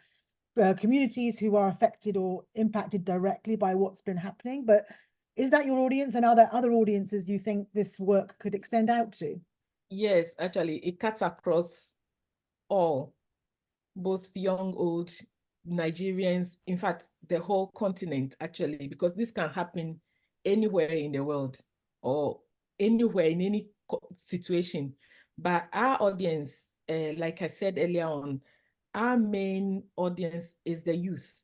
communities who are affected or impacted directly by what's been happening. But is that your audience, and are there other audiences you think this work could extend out to? Yes, actually, it cuts across all, both young, old, Nigerians, in fact, the whole continent, actually, because this can happen anywhere in the world or anywhere in any situation. But our audience, like I said earlier on, our main audience is the youth,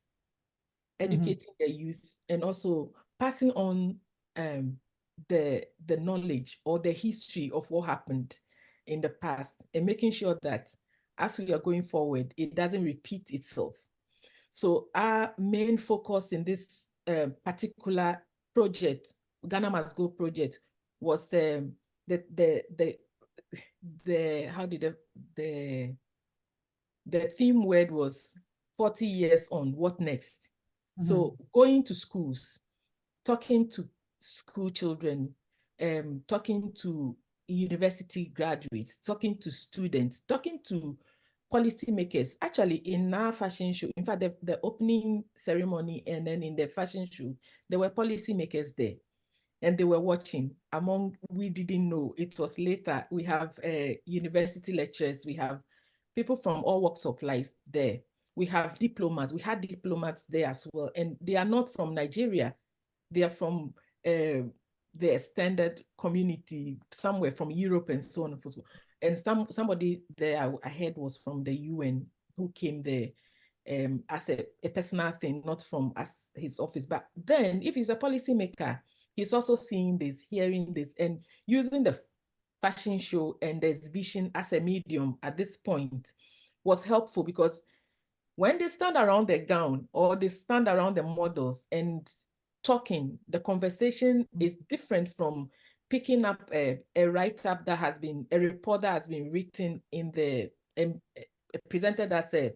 educating the youth, and also passing on the knowledge or the history of what happened in the past, and making sure that as we are going forward, it doesn't repeat itself. So our main focus in this particular project, Ghana Must Go project, was the theme word was 40 years on, what next? So going to schools, talking to school children, talking to university graduates, talking to students, talking to policymakers. Actually, in our fashion show, in fact, the opening ceremony and then in the fashion show, there were policymakers there, and they were watching. We didn't know. It was later. We have university lecturers. We have people from all walks of life there. We have diplomats. We had diplomats there as well, and they are not from Nigeria. They are from the extended community, somewhere from Europe and so on and so forth. And somebody there I heard was from the UN, who came there as a personal thing, not from as his office. But then if he's a policymaker, he's also seeing this, hearing this, and using the fashion show and the exhibition as a medium at this point was helpful, because when they stand around the gown or they stand around the models and talking, the conversation is different from picking up a write-up that has been, a report that has been written in the, presented as a,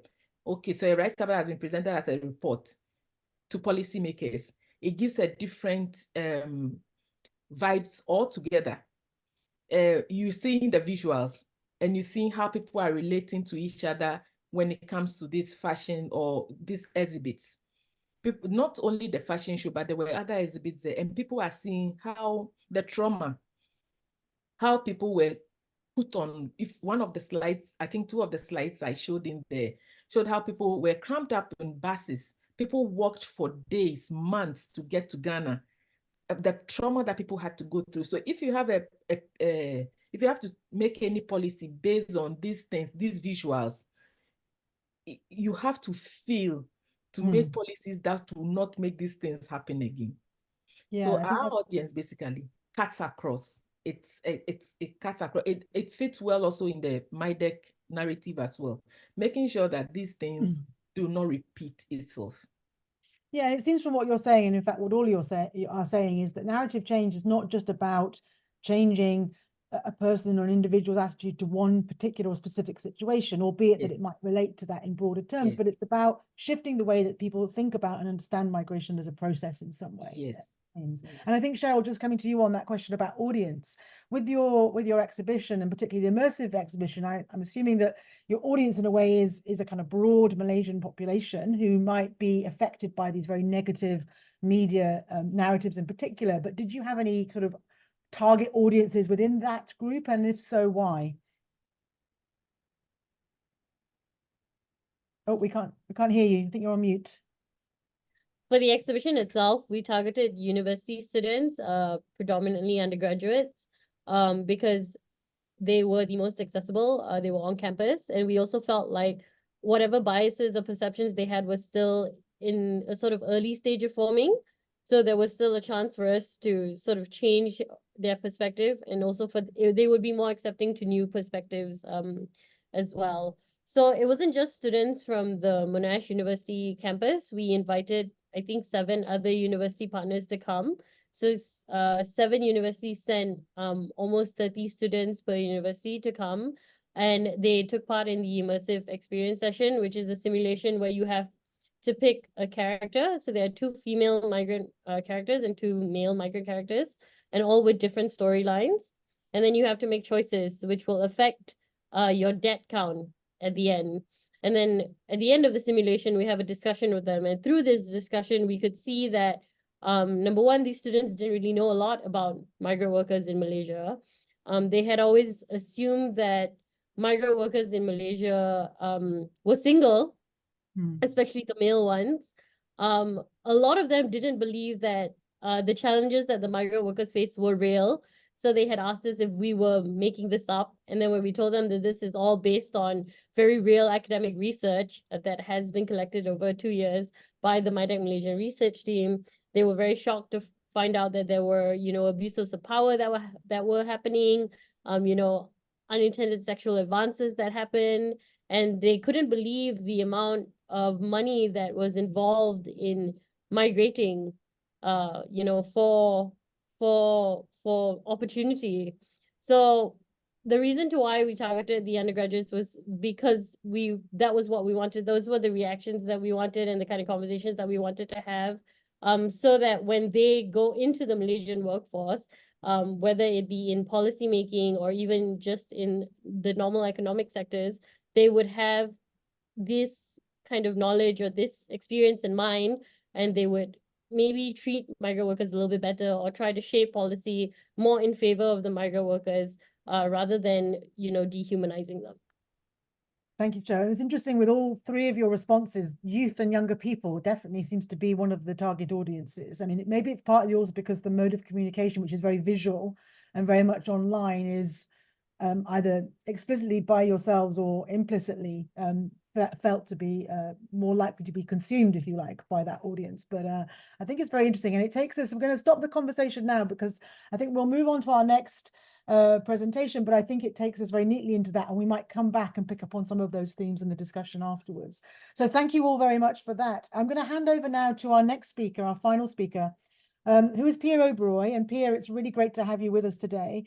okay, so a write-up that has been presented as a report to policymakers. It gives a different vibes altogether. You see the visuals, and you see how people are relating to each other when it comes to this fashion or these exhibits. People, not only the fashion show, but there were other exhibits there, and people are seeing how the trauma, how people were put on. If one of the slides, I think 2 of the slides I showed in there, showed how people were cramped up in buses. People walked for days, months to get to Ghana. The trauma that people had to go through. So if you have if you have to make any policy based on these things, these visuals, you have to feel to make policies that will not make these things happen again. Yeah, so our audience basically cuts across. It cuts across. It fits well also in the MIDEQ narrative as well, making sure that these things do not repeat itself. Yeah, it seems from what you're saying, and in fact, what all you are saying is that narrative change is not just about changing a person or an individual's attitude to one particular or specific situation, albeit that it might relate to that in broader terms, but it's about shifting the way that people think about and understand migration as a process in some way. Yes. And I think, Cheryl, just coming to you on that question about audience, with your exhibition, and particularly the immersive exhibition, I'm assuming that your audience in a way is a kind of broad Malaysian population who might be affected by these very negative media narratives in particular. But did you have any sort of target audiences within that group, and if so, why? Oh, we can't hear you. I think you're on mute. For the exhibition itself, we targeted university students, predominantly undergraduates, because they were the most accessible. They were on campus, and we also felt like whatever biases or perceptions they had was still in a sort of early stage of forming. So there was still a chance for us to sort of change their perspective, and also they would be more accepting to new perspectives as well. So it wasn't just students from the Monash University campus. We invited, I think, 7 other university partners to come. So 7 universities sent almost 30 students per university to come, and they took part in the immersive experience session, which is a simulation where you have to pick a character. So there are 2 female migrant characters and 2 male migrant characters, and all with different storylines. And then you have to make choices which will affect your debt count at the end. And then at the end of the simulation, we have a discussion with them. And through this discussion, we could see that, number one, these students didn't really know a lot about migrant workers in Malaysia. They had always assumed that migrant workers in Malaysia were single, especially the male ones. A lot of them didn't believe that the challenges that the migrant workers faced were real. So they had asked us if we were making this up. And then when we told them that this is all based on very real academic research that has been collected over 2 years by the MIDEQ Malaysian research team, they were very shocked to find out that there were, abuses of power that were happening, unintended sexual advances that happened. And they couldn't believe the amount of money that was involved in migrating, for opportunity. So the reason to why we targeted the undergraduates was because that was what we wanted. Those were the reactions that we wanted and the kind of conversations that we wanted to have, so that when they go into the Malaysian workforce, whether it be in policy making or even just in the normal economic sectors, they would have this kind of knowledge or this experience in mind, and they would maybe treat migrant workers a little bit better or try to shape policy more in favor of the migrant workers, rather than, dehumanizing them. Thank you, Jo. It was interesting with all 3 of your responses, youth and younger people definitely seems to be one of the target audiences. I mean, maybe it's partly also because the mode of communication, which is very visual and very much online, is either explicitly by yourselves or implicitly felt to be more likely to be consumed, if you like, by that audience. But I think it's very interesting, and it takes us, we're going to stop the conversation now because I think we'll move on to our next presentation, but I think it takes us very neatly into that, and we might come back and pick up on some of those themes in the discussion afterwards. So thank you all very much for that. I'm going to hand over now to our next speaker, our final speaker, who is Pierre Oberoi. And Pierre, it's really great to have you with us today.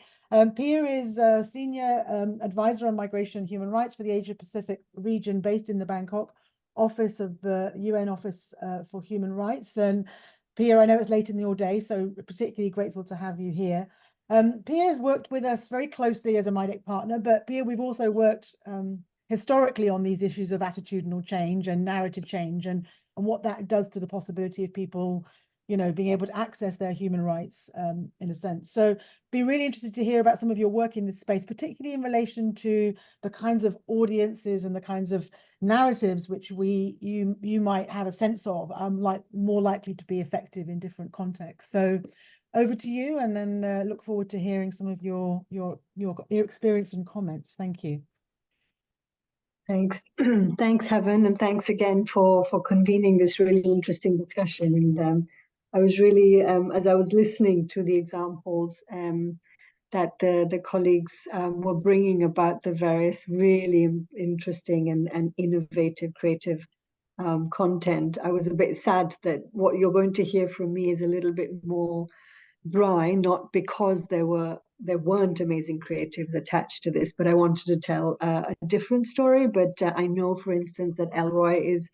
Pierre is a senior advisor on migration and human rights for the Asia Pacific region, based in the Bangkok office of the UN Office for Human Rights. And Pierre, I know it's late in your day, so particularly grateful to have you here. Pierre's worked with us very closely as a MIDEQ partner, but Pierre, we've also worked historically on these issues of attitudinal change and narrative change, and what that does to the possibility of people, being able to access their human rights in a sense. So be really interested to hear about some of your work in this space, particularly in relation to the kinds of audiences and the kinds of narratives which you might have a sense of more likely to be effective in different contexts. So over to you, and then look forward to hearing some of your experience and comments. Thank you. Thanks. Thanks, Heaven, and thanks again for convening this really interesting discussion. And I was really, as I was listening to the examples that the colleagues were bringing about the various really interesting and innovative, creative content. I was a bit sad that what you're going to hear from me is a little bit more dry, not because there weren't amazing creatives attached to this, but I wanted to tell a different story. But I know, for instance, that Elroy is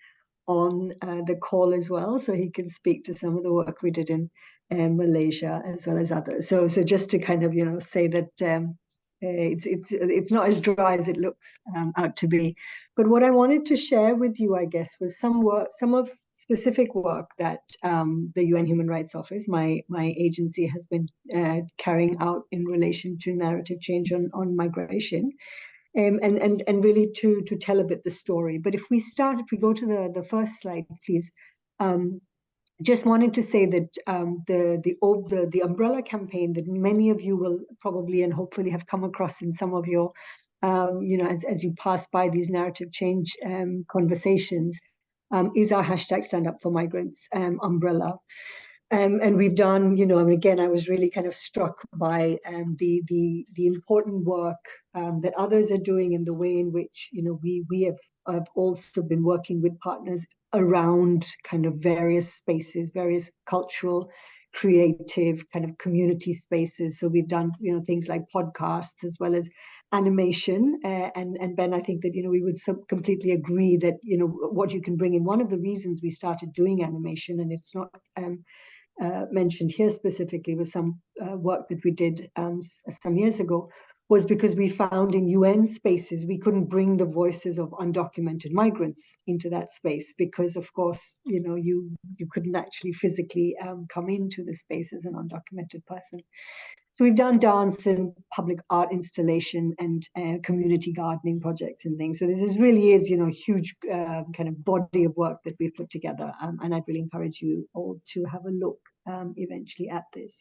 on the call as well, so he can speak to some of the work we did in Malaysia as well as others. So just to kind of say that it's not as dry as it looks out to be. But what I wanted to share with you, I guess, was some of specific work that the UN Human Rights Office, my agency, has been carrying out in relation to narrative change on migration. And really to tell a bit the story. But if we go to the first slide, please. Just wanted to say that the umbrella campaign that many of you will probably and hopefully have come across in some of your, as you pass by these narrative change conversations, is our hashtag Stand Up for Migrants umbrella. And we've done, again, I was really kind of struck by the important work that others are doing, and the way in which, we have also been working with partners around kind of various spaces, various cultural, creative kind of community spaces. So we've done, things like podcasts as well as animation. And Ben, I think that, we would completely agree that, what you can bring in. One of the reasons we started doing animation, and it's not mentioned here specifically, was some work that we did some years ago, was because we found in UN spaces we couldn't bring the voices of undocumented migrants into that space because, of course, you couldn't actually physically come into the space as an undocumented person. So we've done dance and public art installation and community gardening projects and things. So this really is, a huge kind of body of work that we've put together. And I'd really encourage you all to have a look eventually at this.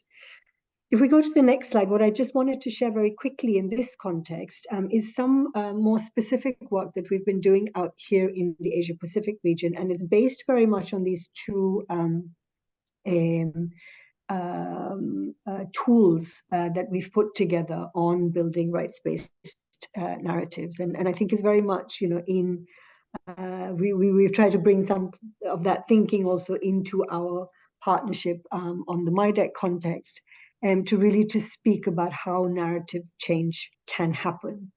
If we go to the next slide, what I just wanted to share very quickly in this context is some more specific work that we've been doing out here in the Asia Pacific region. And it's based very much on these two tools that we've put together on building rights-based narratives. And I think it's very much, we've tried to bring some of that thinking also into our partnership on the MIDEQ context, to really to speak about how narrative change can happen.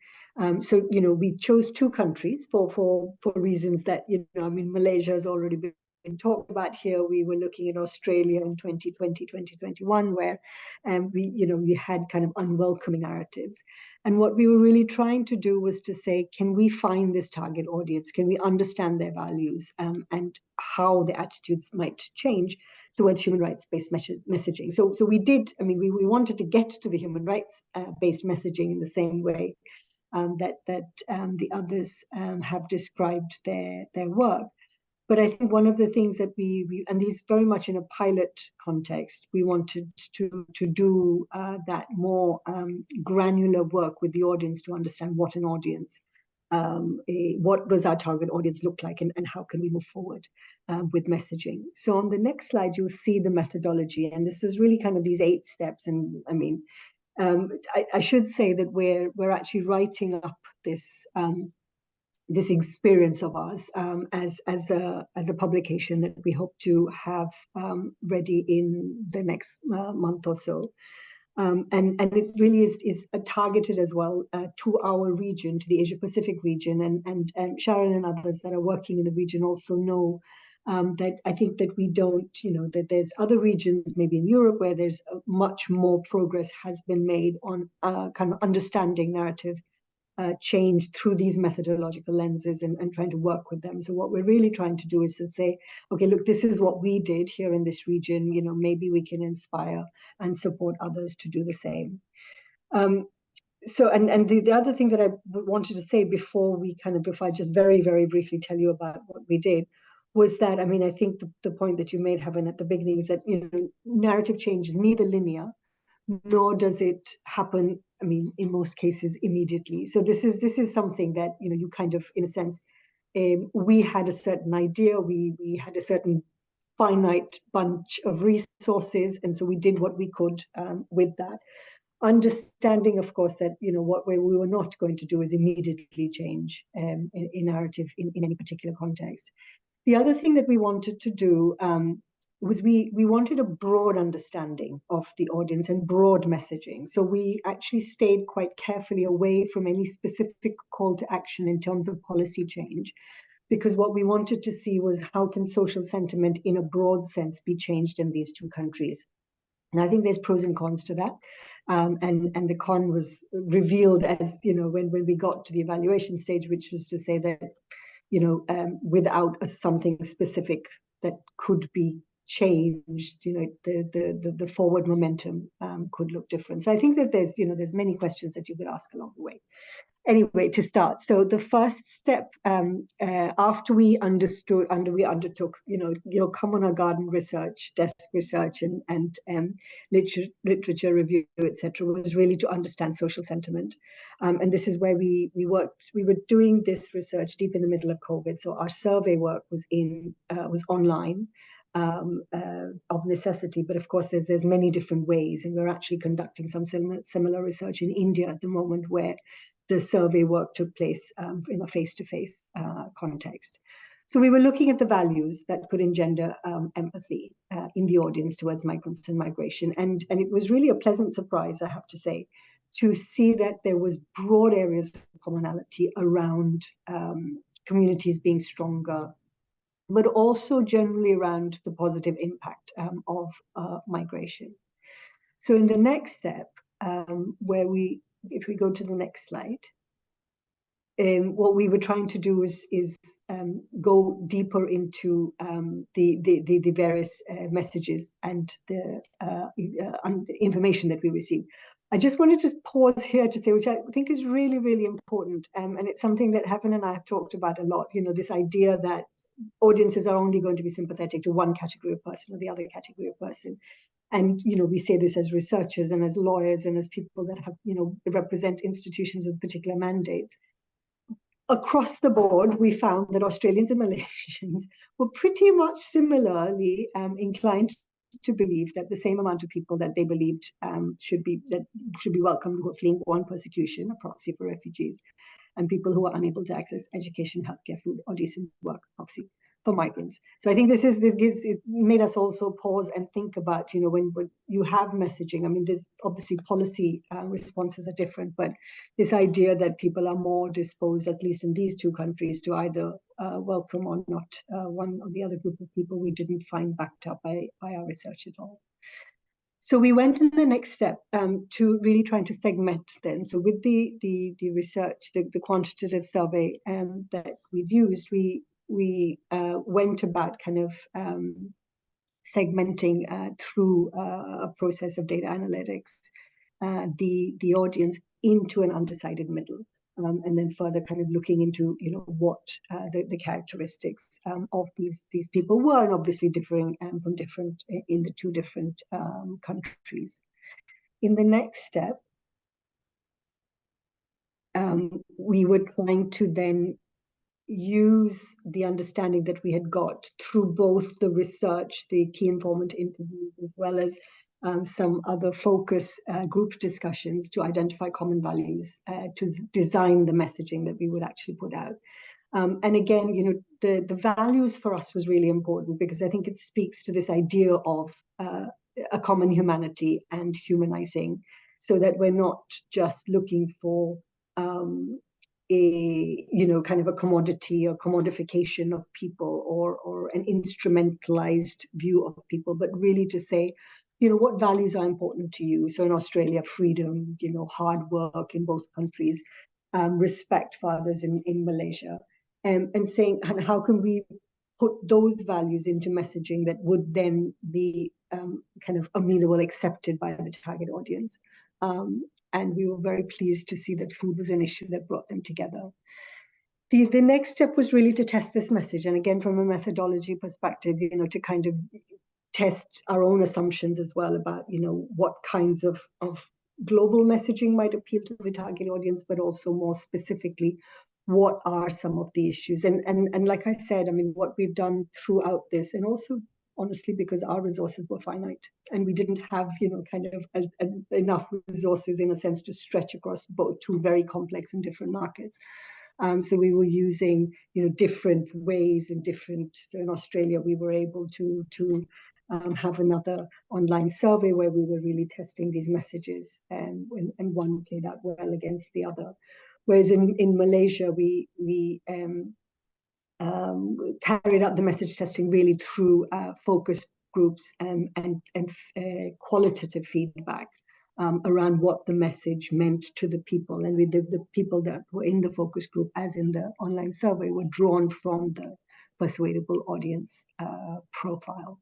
So, we chose two countries for reasons that, Malaysia has already been talked about here. We were looking at Australia in 2020, 2021, where we had kind of unwelcoming narratives. And what we were really trying to do was to say, can we find this target audience? Can we understand their values and how the attitudes might change towards human rights-based messaging? So we did, we wanted to get to the human rights-based messaging in the same way that the others have described their work. But I think one of the things that we and these very much in a pilot context, we wanted to do that more granular work with the audience to understand what an audience, what does our target audience look like, and how can we move forward with messaging. So on the next slide, you'll see the methodology, and this is really kind of these 8 steps. And I should say that we're actually writing up this this experience of ours as a publication that we hope to have ready in the next month or so. And it really is targeted as well to our region, to the Asia Pacific region. And Sharon and others that are working in the region also know that I think that we don't, that there's other regions, maybe in Europe, where there's much more progress has been made on kind of understanding narrative change through these methodological lenses and trying to work with them. So what we're really trying to do is to say, okay, look, this is what we did here in this region. Maybe we can inspire and support others to do the same. So, and the other thing that I wanted to say before I just very, very briefly tell you about what we did, was that, I think the point that you made, Heaven, at the beginning is that, narrative change is neither linear, nor does it happen, in most cases, immediately. So this is something that, you kind of, in a sense, we had a certain idea, we had a certain finite bunch of resources, and so we did what we could with that. Understanding, of course, that, what we were not going to do is immediately change in narrative in any particular context. The other thing that we wanted to do was we wanted a broad understanding of the audience and broad messaging. So we actually stayed quite carefully away from any specific call to action in terms of policy change, because what we wanted to see was how can social sentiment in a broad sense be changed in these two countries. And I think there's pros and cons to that. And the con was revealed as, when we got to the evaluation stage, which was to say that, without something specific that could be changed, the forward momentum could look different. So I think that there's many questions that you could ask along the way. Anyway, to start, so the first step after we undertook, your common or garden research, desk research, and literature review, etc., was really to understand social sentiment, and this is where we worked. We were doing this research deep in the middle of COVID, so our survey work was online. Of necessity, but of course there's many different ways, and we're actually conducting some similar research in India at the moment, where the survey work took place in a face-to-face context. So we were looking at the values that could engender empathy in the audience towards migrants and migration, and it was really a pleasant surprise, I have to say, to see that there was broad areas of commonality around communities being stronger, but also generally around the positive impact of migration. So in the next step, if we go to the next slide, what we were trying to do is go deeper into the various messages and the information that we received. I just wanted to pause here to say, which I think is really, really important, and it's something that Heaven and I have talked about a lot, this idea that audiences are only going to be sympathetic to one category of person or the other category of person. And, we say this as researchers and as lawyers and as people that have, represent institutions with particular mandates. Across the board, we found that Australians and Malaysians were pretty much similarly inclined to believe that the same amount of people that they believed should be welcomed who are fleeing war and persecution, a proxy for refugees, and people who are unable to access education, healthcare, food, or decent work, proxy for migrants. So I think it made us also pause and think about, when you have messaging, I mean, there's obviously policy responses are different, but this idea that people are more disposed, at least in these two countries, to either welcome or not one or the other group of people, we didn't find backed up by our research at all. So we went in the next step to really trying to segment then. So with the research, the quantitative survey that we'd used, we went about kind of segmenting through a process of data analytics the audience into an undecided middle. And then further kind of looking into, what the characteristics of these people were, and obviously differing from different in the two different countries. In the next step, we were trying to then use the understanding that we had got through both the research, the key informant interviews, as well as some other focus group discussions to identify common values, to design the messaging that we would actually put out. And again, the values for us was really important, because I think it speaks to this idea of a common humanity and humanizing, so that we're not just looking for kind of a commodity or commodification of people, or an instrumentalized view of people, but really to say, what values are important to you? So in Australia, freedom, hard work in both countries, respect for others in Malaysia, and saying, and how can we put those values into messaging that would then be kind of amenable, accepted by the target audience. And we were very pleased to see that food was an issue that brought them together. The next step was really to test this message. And again, from a methodology perspective, to kind of test our own assumptions as well about, what kinds of global messaging might appeal to the target audience, but also more specifically, what are some of the issues? And like I said, I mean, what we've done throughout this, and also honestly, because our resources were finite and we didn't have, kind of enough resources in a sense to stretch across both two very complex and different markets. So we were using, different ways and different. So in Australia, we were able to have another online survey where we were really testing these messages, and one played out well against the other. Whereas in Malaysia, we carried out the message testing really through focus groups and qualitative feedback around what the message meant to the people. And with the people that were in the focus group, as in the online survey, were drawn from the persuadable audience profile.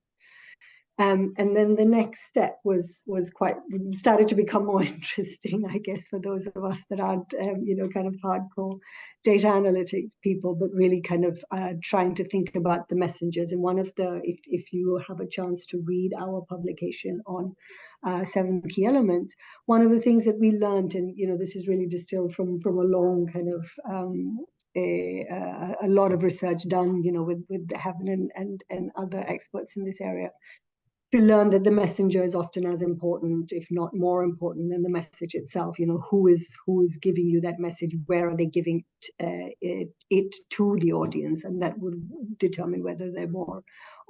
And then the next step started to become more interesting, I guess, for those of us that aren't, kind of hardcore data analytics people, but really kind of trying to think about the messengers. And one of the, if you have a chance to read our publication on 7 key elements, one of the things that we learned, and this is really distilled from a long kind of a lot of research done, with Heaven and other experts in this area, to learn that the messenger is often as important, if not more important, than the message itself. Who is giving you that message? Where are they giving it to the audience? And that will determine whether they're more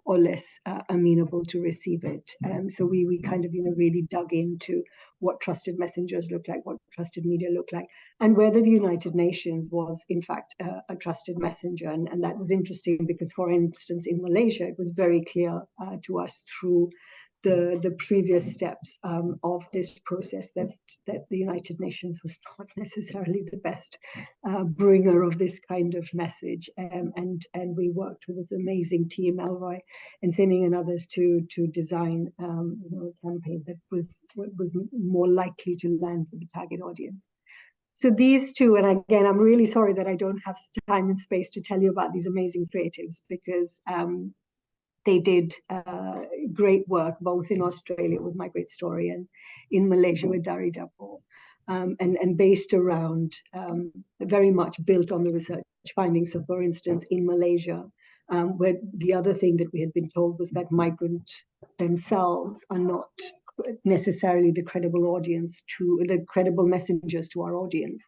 or less amenable to receive it. So we kind of really dug into what trusted messengers look like, what trusted media look like, and whether the United Nations was in fact a trusted messenger. And that was interesting because, for instance, in Malaysia, it was very clear to us through the previous steps of this process that the United Nations was not necessarily the best bringer of this kind of message. And we worked with this amazing team, Elroy and Sinning and others, to design a campaign that was more likely to land with the target audience. So these two, and again, I'm really sorry that I don't have time and space to tell you about these amazing creatives, because they did great work both in Australia with Migrate Story and in Malaysia with Dari Dapur, and based around, very much built on the research findings. So for instance, in Malaysia, where the other thing that we had been told was that migrants themselves are not necessarily the credible messengers to our audience.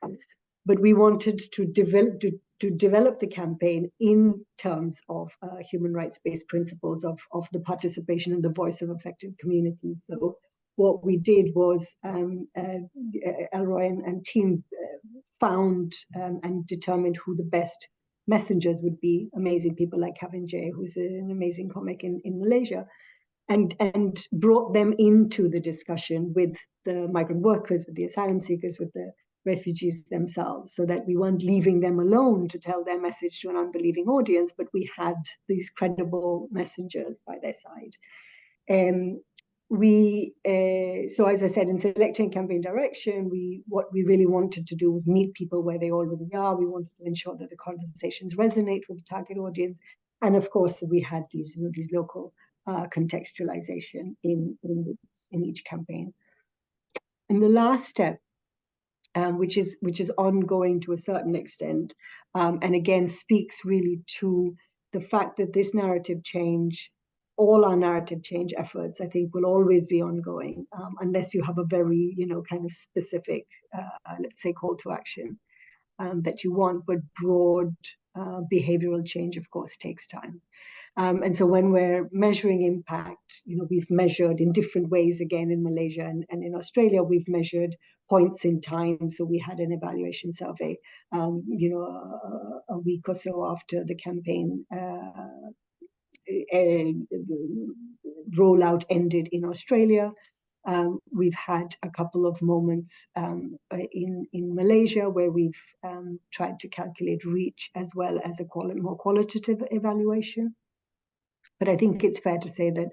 But we wanted to develop the campaign in terms of human rights-based principles of the participation and the voice of affected communities. So what we did was Elroy and team found and determined who the best messengers would be. Amazing people like Kevin J, who's an amazing comic in Malaysia, and brought them into the discussion with the migrant workers, with the asylum seekers, with the refugees themselves, so that we weren't leaving them alone to tell their message to an unbelieving audience, but we had these credible messengers by their side. So as I said, in selecting campaign direction, what we really wanted to do was meet people where they already are. We wanted to ensure that the conversations resonate with the target audience, and of course that we had these local contextualization in each campaign. And the last step, which is ongoing to a certain extent, and again speaks really to the fact that this narrative change, all our narrative change efforts, I think, will always be ongoing, unless you have a very kind of specific, let's say, call to action that you want. But broad behavioral change, of course, takes time. And so when we're measuring impact, we've measured in different ways, again, in Malaysia and in Australia, we've measured points in time. So we had an evaluation survey, a week or so after the campaign rollout ended in Australia. We've had a couple of moments in Malaysia where we've tried to calculate reach as well as a more qualitative evaluation. But I think it's fair to say that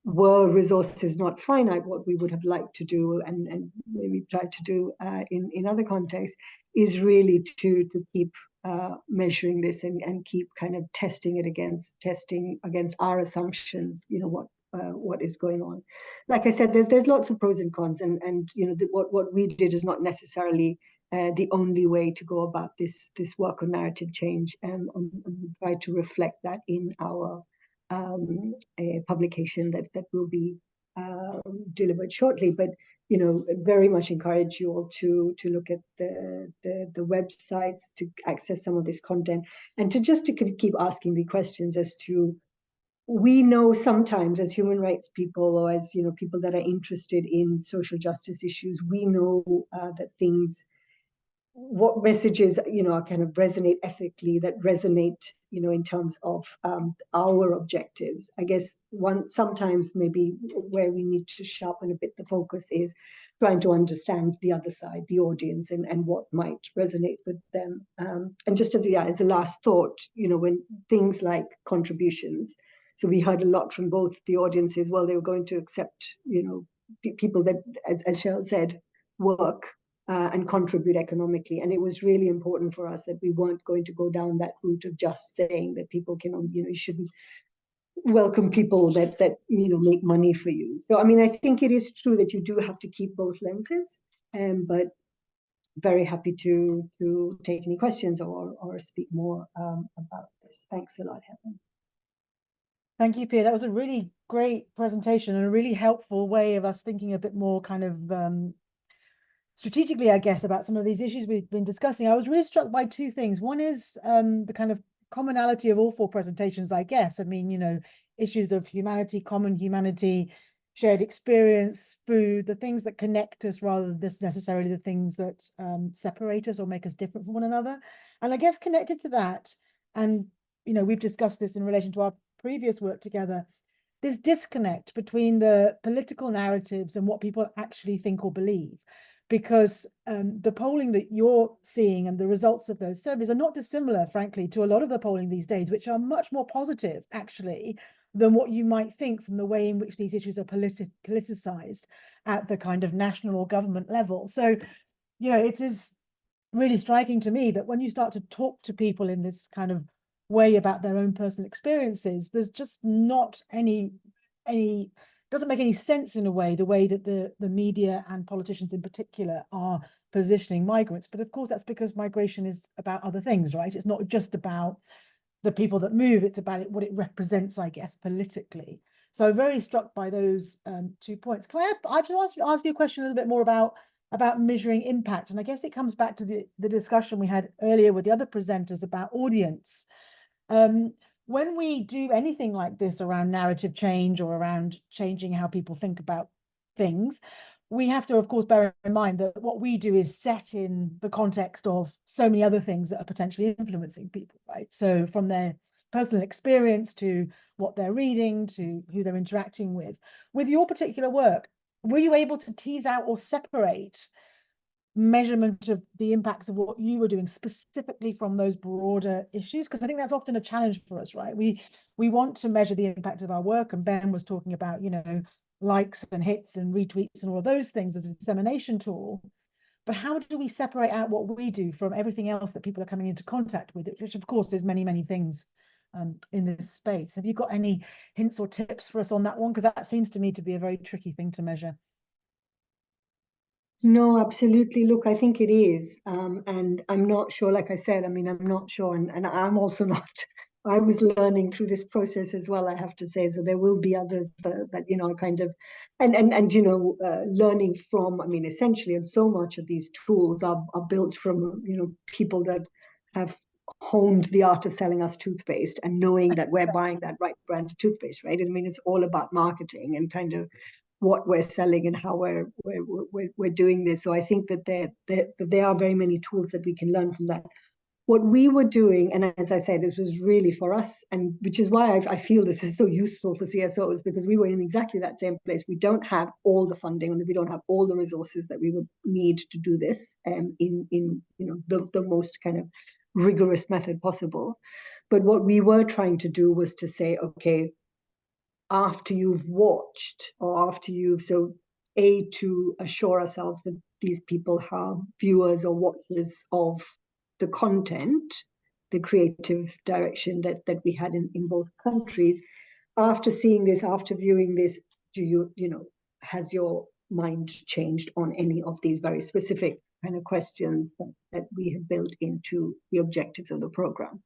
were resources not finite, what we would have liked to do, and maybe tried to do in other contexts, is really to keep measuring this and keep kind of testing against our assumptions, what is going on. Like I said, there's lots of pros and cons, and what we did is not necessarily the only way to go about this work on narrative change, and try to reflect that in our publication that will be delivered shortly. But you know, very much encourage you all to look at the websites, to access some of this content, and to keep asking the questions as to, we know sometimes as human rights people, or as, you know, people that are interested in social justice issues, we know that what messages, you know, kind of resonate ethically, that resonate, you know, in terms of our objectives. I guess sometimes maybe where we need to sharpen a bit the focus is trying to understand the other side, the audience, and what might resonate with them. And just as a last thought, you know, when things like contributions, so we heard a lot from both the audiences, well, they were going to accept, you know, people that, as Cheryl said, work and contribute economically. And it was really important for us that we weren't going to go down that route of just saying that people can, you know, you shouldn't welcome people that you know, make money for you. So I mean, I think it is true that you do have to keep both lenses, but very happy to take any questions or speak more about this. Thanks a lot, Helen. Thank you, Pia. That was a really great presentation and a really helpful way of us thinking a bit more kind of strategically, I guess, about some of these issues we've been discussing. I was really struck by two things. One is the kind of commonality of all four presentations, I guess. I mean, you know, issues of humanity, common humanity, shared experience, food, the things that connect us rather than necessarily the things that separate us or make us different from one another. And I guess connected to that, and, you know, we've discussed this in relation to our previous work together, this disconnect between the political narratives and what people actually think or believe. Because the polling that you're seeing and the results of those surveys are not dissimilar, frankly, to a lot of the polling these days, which are much more positive, actually, than what you might think from the way in which these issues are politicized at the kind of national or government level. So, you know, it is really striking to me that when you start to talk to people in this kind of way about their own personal experiences, there's just not any doesn't make any sense in a way, the way that the media and politicians in particular are positioning migrants. But of course, that's because migration is about other things, right? It's not just about the people that move, it's about what it represents, I guess, politically. So I'm very struck by those 2 points. Claire, I just ask you a question a little bit more about measuring impact. And I guess it comes back to the discussion we had earlier with the other presenters about audience. When we do anything like this around narrative change or around changing how people think about things, we have to, of course, bear in mind that what we do is set in the context of so many other things that are potentially influencing people, right? So from their personal experience to what they're reading to who they're interacting with. With your particular work, were you able to tease out or separate measurement of the impacts of what you were doing specifically from those broader issues? Because I think that's often a challenge for us, right? We want to measure the impact of our work, and Ben was talking about, you know, likes and hits and retweets and all of those things as a dissemination tool. But how do we separate out what we do from everything else that people are coming into contact with, which of course is many, many things in this space? Have you got any hints or tips for us on that one? Because that seems to me to be a very tricky thing to measure. No, absolutely. Look, I think it is. And I'm not sure, like I said, I mean, I'm not sure. And I'm also not, I was learning through this process as well, I have to say. So there will be others that, you know, kind of, and you know, learning from, I mean, essentially, and so much of these tools are built from, you know, people that have honed the art of selling us toothpaste and knowing that we're buying that right brand of toothpaste, right? I mean, it's all about marketing and kind of what we're selling and how we're doing this. So I think that there are very many tools that we can learn from that. What we were doing, and as I said, this was really for us, and which is why I feel this is so useful for CSOs, because we were in exactly that same place. We don't have all the funding, and we don't have all the resources that we would need to do this in you know, the most kind of rigorous method possible. But what we were trying to do was to say, okay, after you've watched, or after you've, so to assure ourselves that these people are viewers or watchers of the content, the creative direction that we had in both countries. After seeing this, after viewing this, do you know, has your mind changed on any of these very specific kind of questions that we had built into the objectives of the program?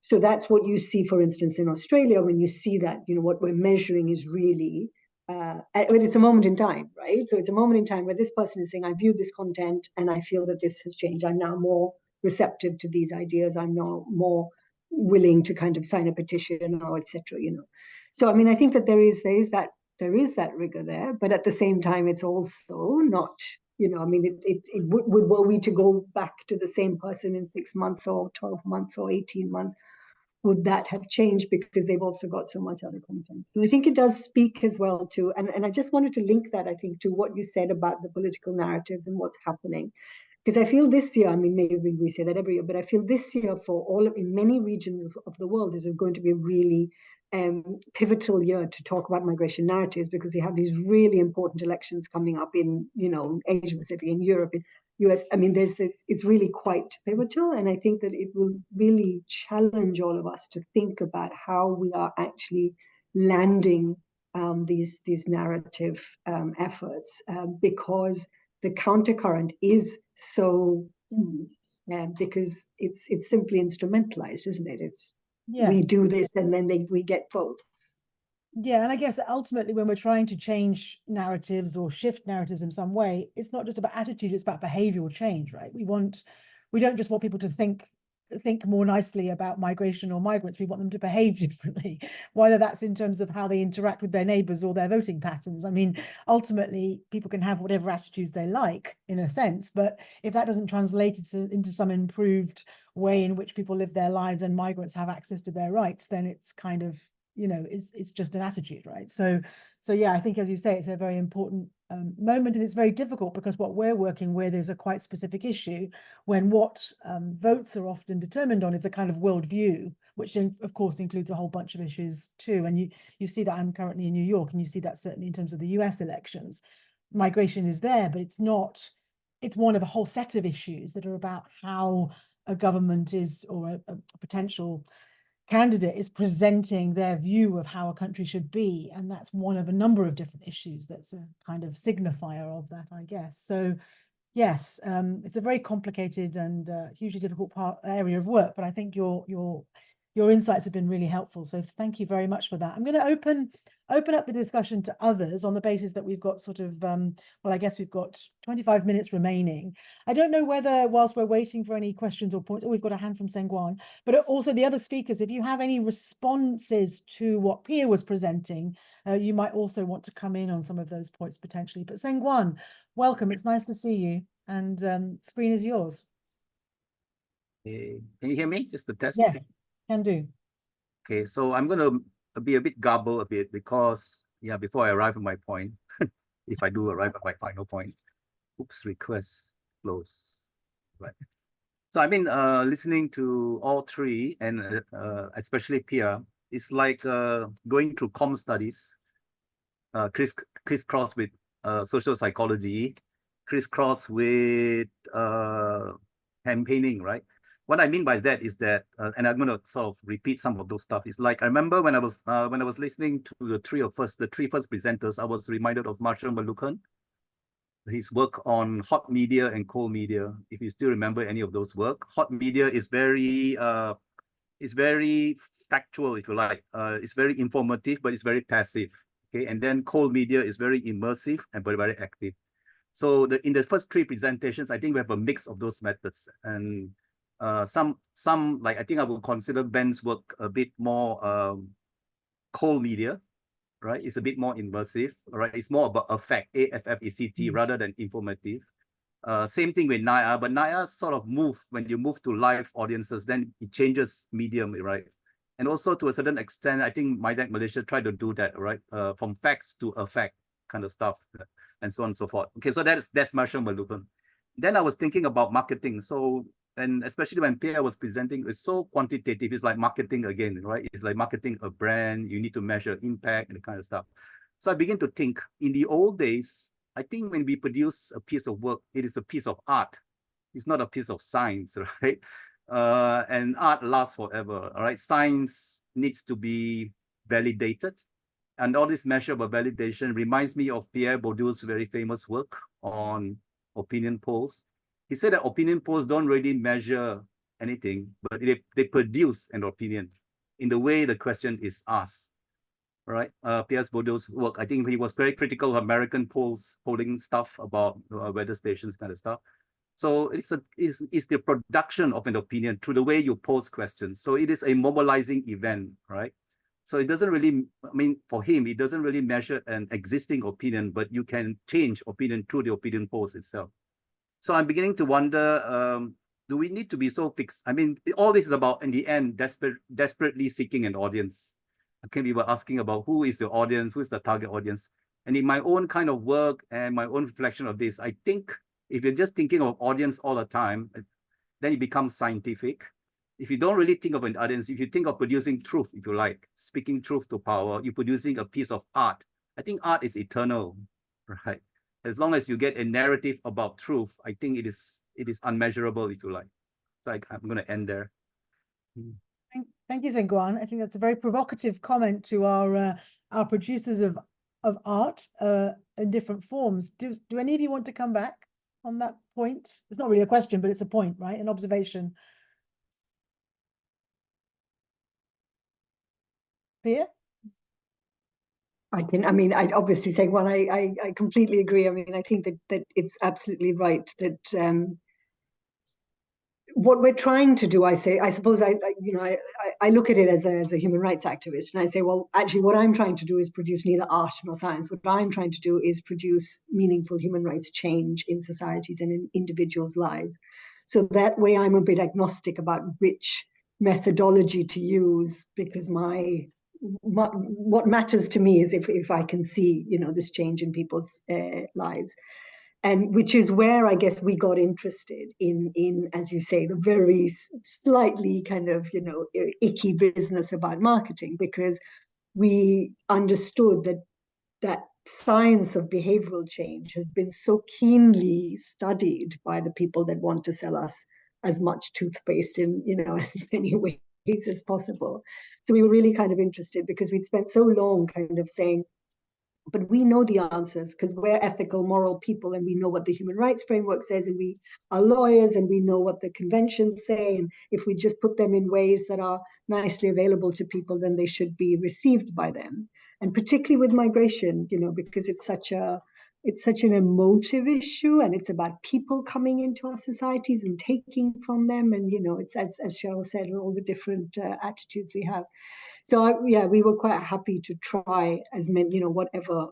So that's what you see, for instance, in Australia, when you see that, you know, what we're measuring is really but it's a moment in time, right? So it's a moment in time where this person is saying, I view this content and I feel that this has changed. I'm now more receptive to these ideas. I'm now more willing to kind of sign a petition or etc. So I mean, I think that there is that rigor there, but at the same time, it's also not, I mean, were we to go back to the same person in 6 months or 12 months or 18 months, would that have changed because they've also got so much other content? And I think it does speak as well to, and I just wanted to link that, I think, to what you said about the political narratives and what's happening. Because I feel this year, I mean, maybe we say that every year, but I feel this year in many regions of the world is going to be a really pivotal year to talk about migration narratives, because we have these really important elections coming up in, Asia Pacific, in Europe, in US. I mean, it's really quite pivotal. And I think that it will really challenge all of us to think about how we are actually landing these narrative efforts, because the countercurrent is so huge, because it's simply instrumentalized, isn't it? We do this and then we get votes. Yeah, and I guess ultimately when we're trying to change narratives or shift narratives in some way, it's not just about attitude, it's about behavioral change, right? We don't just want people to think more nicely about migration or migrants. We want them to behave differently, whether that's in terms of how they interact with their neighbors or their voting patterns. I mean, ultimately, people can have whatever attitudes they like, in a sense, but if that doesn't translate into some improved way in which people live their lives and migrants have access to their rights, then it's kind of, it's just an attitude, right? So yeah, I think, as you say, it's a very important moment, and it's very difficult because what we're working with is a quite specific issue, when what votes are often determined on is a kind of worldview, which of course includes a whole bunch of issues too. And you see that I'm currently in New York, and you see that certainly in terms of the US elections. Migration is there, but it's one of a whole set of issues that are about how a government is, or a potential candidate is presenting their view of how a country should be. And that's one of a number of different issues that's a kind of signifier of that, I guess. So yes, it's a very complicated and hugely difficult area of work, but I think your insights have been really helpful. So thank you very much for that. I'm going to open up the discussion to others on the basis that we've got sort of, well, I guess we've got 25 minutes remaining. I don't know whether, whilst we're waiting for any questions or points, we've got a hand from Sengwan, but also the other speakers, if you have any responses to what Pia was presenting, you might also want to come in on some of those points potentially. But Sengwan, welcome. It's nice to see you, and screen is yours. Can you hear me? Just the test? Yes, can do. Okay, so I'm going to be a bit garbled a bit because, yeah, before I arrive at my point, if I do arrive at my final point, oops, request close. Right. So I've been listening to all three, and especially Pia. It's like going through comm studies, crisscross with social psychology, crisscross with campaigning, right? What I mean by that is that, and I'm going to sort of repeat some of those stuff. It's like I remember when I was listening to the three first presenters, I was reminded of Marshall McLuhan, his work on hot media and cold media. If you still remember any of those work, hot media is very factual, if you like. It's very informative, but it's very passive. Okay, and then cold media is very immersive and very active. So in the first three presentations, I think we have a mix of those methods, and some like I think I would consider Ben's work a bit more cold media, right? It's a bit more immersive, right? It's more about affect, AFFECT, rather than informative. Same thing with Naya, but Naya sort of when you move to live audiences, then it changes medium, right? And also to a certain extent, I think MIDEQ Malaysia tried to do that, right? From facts to affect kind of stuff, and so on and so forth. Okay, so that's Marshall McLuhan. Then I was thinking about marketing. So, and especially when Pia was presenting, it's so quantitative. It's like marketing again, right? It's like marketing a brand. You need to measure impact and the kind of stuff. So I begin to think, in the old days, I think when we produce a piece of work, it is a piece of art. It's not a piece of science, right? And art lasts forever, all right? Science needs to be validated. And all this measurable validation reminds me of Pierre Bourdieu's very famous work on opinion polls. He said that opinion polls don't really measure anything, but they produce an opinion in the way the question is asked. right? Pierre Bourdieu's work. I think he was very critical of American polling stuff about weather stations kind of stuff. So it's the production of an opinion through the way you pose questions. So it is a mobilizing event, right? So it doesn't really, I mean, for him, it doesn't really measure an existing opinion, but you can change opinion through the opinion pose itself. So I'm beginning to wonder, do we need to be so fixed? I mean, all this is about, in the end, desperately seeking an audience. Okay, we were asking about who is the audience, who is the target audience. And in my own kind of work and my own reflection of this, I think if you're just thinking of audience all the time, then it becomes scientific. If you don't really think of an audience, if you think of producing truth, if you like, speaking truth to power, you're producing a piece of art. I think art is eternal, right? As long as you get a narrative about truth, I think it is unmeasurable, if you like. So I'm going to end there. Thank you, Zhenguan. I think that's a very provocative comment to our producers of art in different forms. Do any of you want to come back on that point? It's not really a question, but it's a point, right? An observation. Pia? I mean, I'd obviously say, well, I completely agree. I mean, I think that it's absolutely right that what we're trying to do, I suppose I look at it as a human rights activist, and I say, well, actually, what I'm trying to do is produce neither art nor science. What I'm trying to do is produce meaningful human rights change in societies and in individuals' lives. So that way, I'm a bit agnostic about which methodology to use, because what matters to me is if I can see, this change in people's lives. And which is where I guess we got interested in, as you say, the very slightly kind of, icky business about marketing, because we understood that science of behavioral change has been so keenly studied by the people that want to sell us as much toothpaste in, as many ways as possible. So we were really kind of interested because we'd spent so long kind of saying, but we know the answers because we're ethical, moral people, and we know what the human rights framework says, and we are lawyers, and we know what the conventions say, and if we just put them in ways that are nicely available to people, then they should be received by them. And particularly with migration, because it's such an emotive issue, and it's about people coming into our societies and taking from them, and it's as Cheryl said, all the different attitudes we have. So we were quite happy to try as many, whatever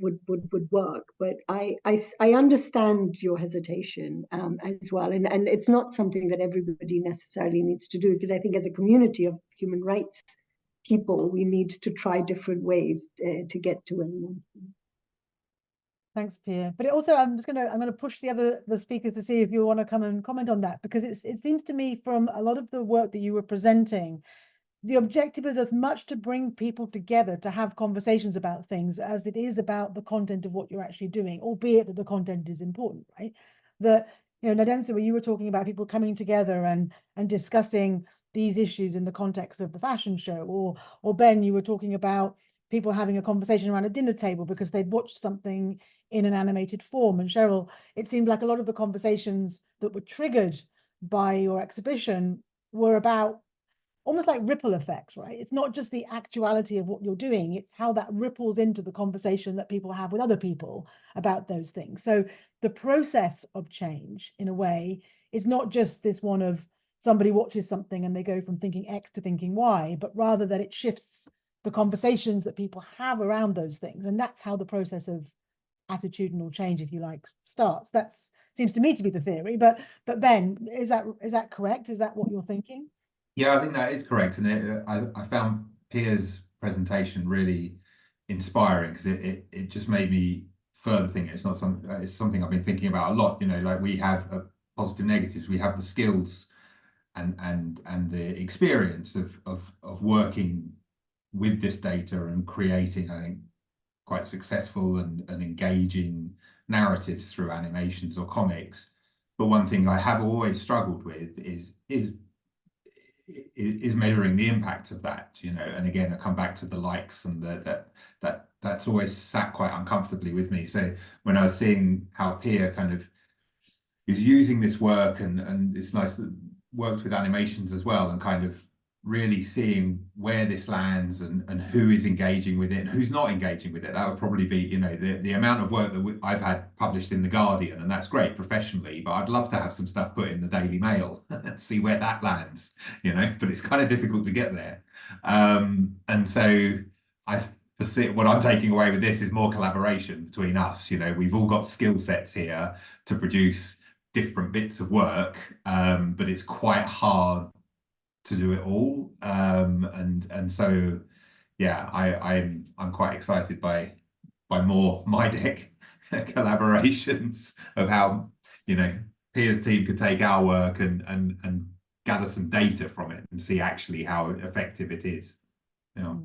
would work. But I understand your hesitation as well, and it's not something that everybody necessarily needs to do, because I think as a community of human rights people, we need to try different ways to get to anyone. Thanks, Pia. But also, I'm going to push the speakers to see if you want to come and comment on that, because it seems to me from a lot of the work that you were presenting, the objective is as much to bring people together to have conversations about things as it is about the content of what you're actually doing, albeit that the content is important, right? Nadensa, where you were talking about people coming together and discussing these issues in the context of the fashion show, or Ben, you were talking about people having a conversation around a dinner table because they'd watched something in an animated form. And Cheryl, it seemed like a lot of the conversations that were triggered by your exhibition were about almost like ripple effects, right? It's not just the actuality of what you're doing, it's how that ripples into the conversation that people have with other people about those things. So the process of change, in a way, is not just this one of somebody watches something and they go from thinking X to thinking Y, but rather that it shifts the conversations that people have around those things. And that's how the process of attitudinal change, if you like, starts. That seems to me to be the theory. But Ben, is that correct? Is that what you're thinking? Yeah, I think that is correct, and I found Pia's presentation really inspiring, because it just made me further think it's something I've been thinking about a lot. Like we have positive negatives, we have the skills and the experience of working with this data and creating, I think, quite successful and engaging narratives through animations or comics. But one thing I have always struggled with is measuring the impact of that, and again, I come back to the likes, and that's always sat quite uncomfortably with me. So when I was seeing how Pia kind of is using this work, and it's nice that worked with animations as well, and kind of really seeing where this lands and who is engaging with it and who's not engaging with it. That would probably be, you know, the amount of work that I've had published in The Guardian, and that's great professionally, but I'd love to have some stuff put in the Daily Mail and see where that lands, you know, but it's kind of difficult to get there. And so I foresee what I'm taking away with this is more collaboration between us. You know, we've all got skill sets here to produce different bits of work, but it's quite hard to do it all, and so yeah, I'm quite excited by more MIDEQ collaborations of how, you know, Pia's team could take our work and gather some data from it and see actually how effective it is. Yeah.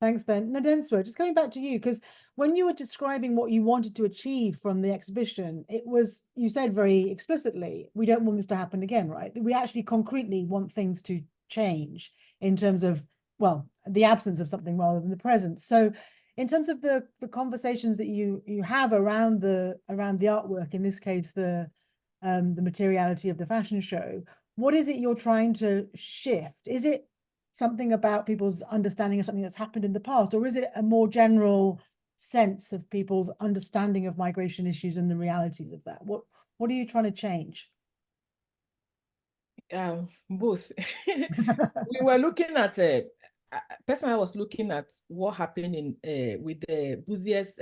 Thanks, Ben. Nadenswa, just coming back to you, because when you were describing what you wanted to achieve from the exhibition, it was, you said very explicitly, we don't want this to happen again, right? We actually concretely want things to change in terms of, well, the absence of something rather than the present. So in terms of the conversations that you have around the artwork, in this case, the materiality of the fashion show, what is it you're trying to shift? Is it something about people's understanding of something that's happened in the past, or is it a more general sense of people's understanding of migration issues and the realities of that? What are you trying to change? Both. We were looking at personally, I was looking at what happened in with the Bouzier's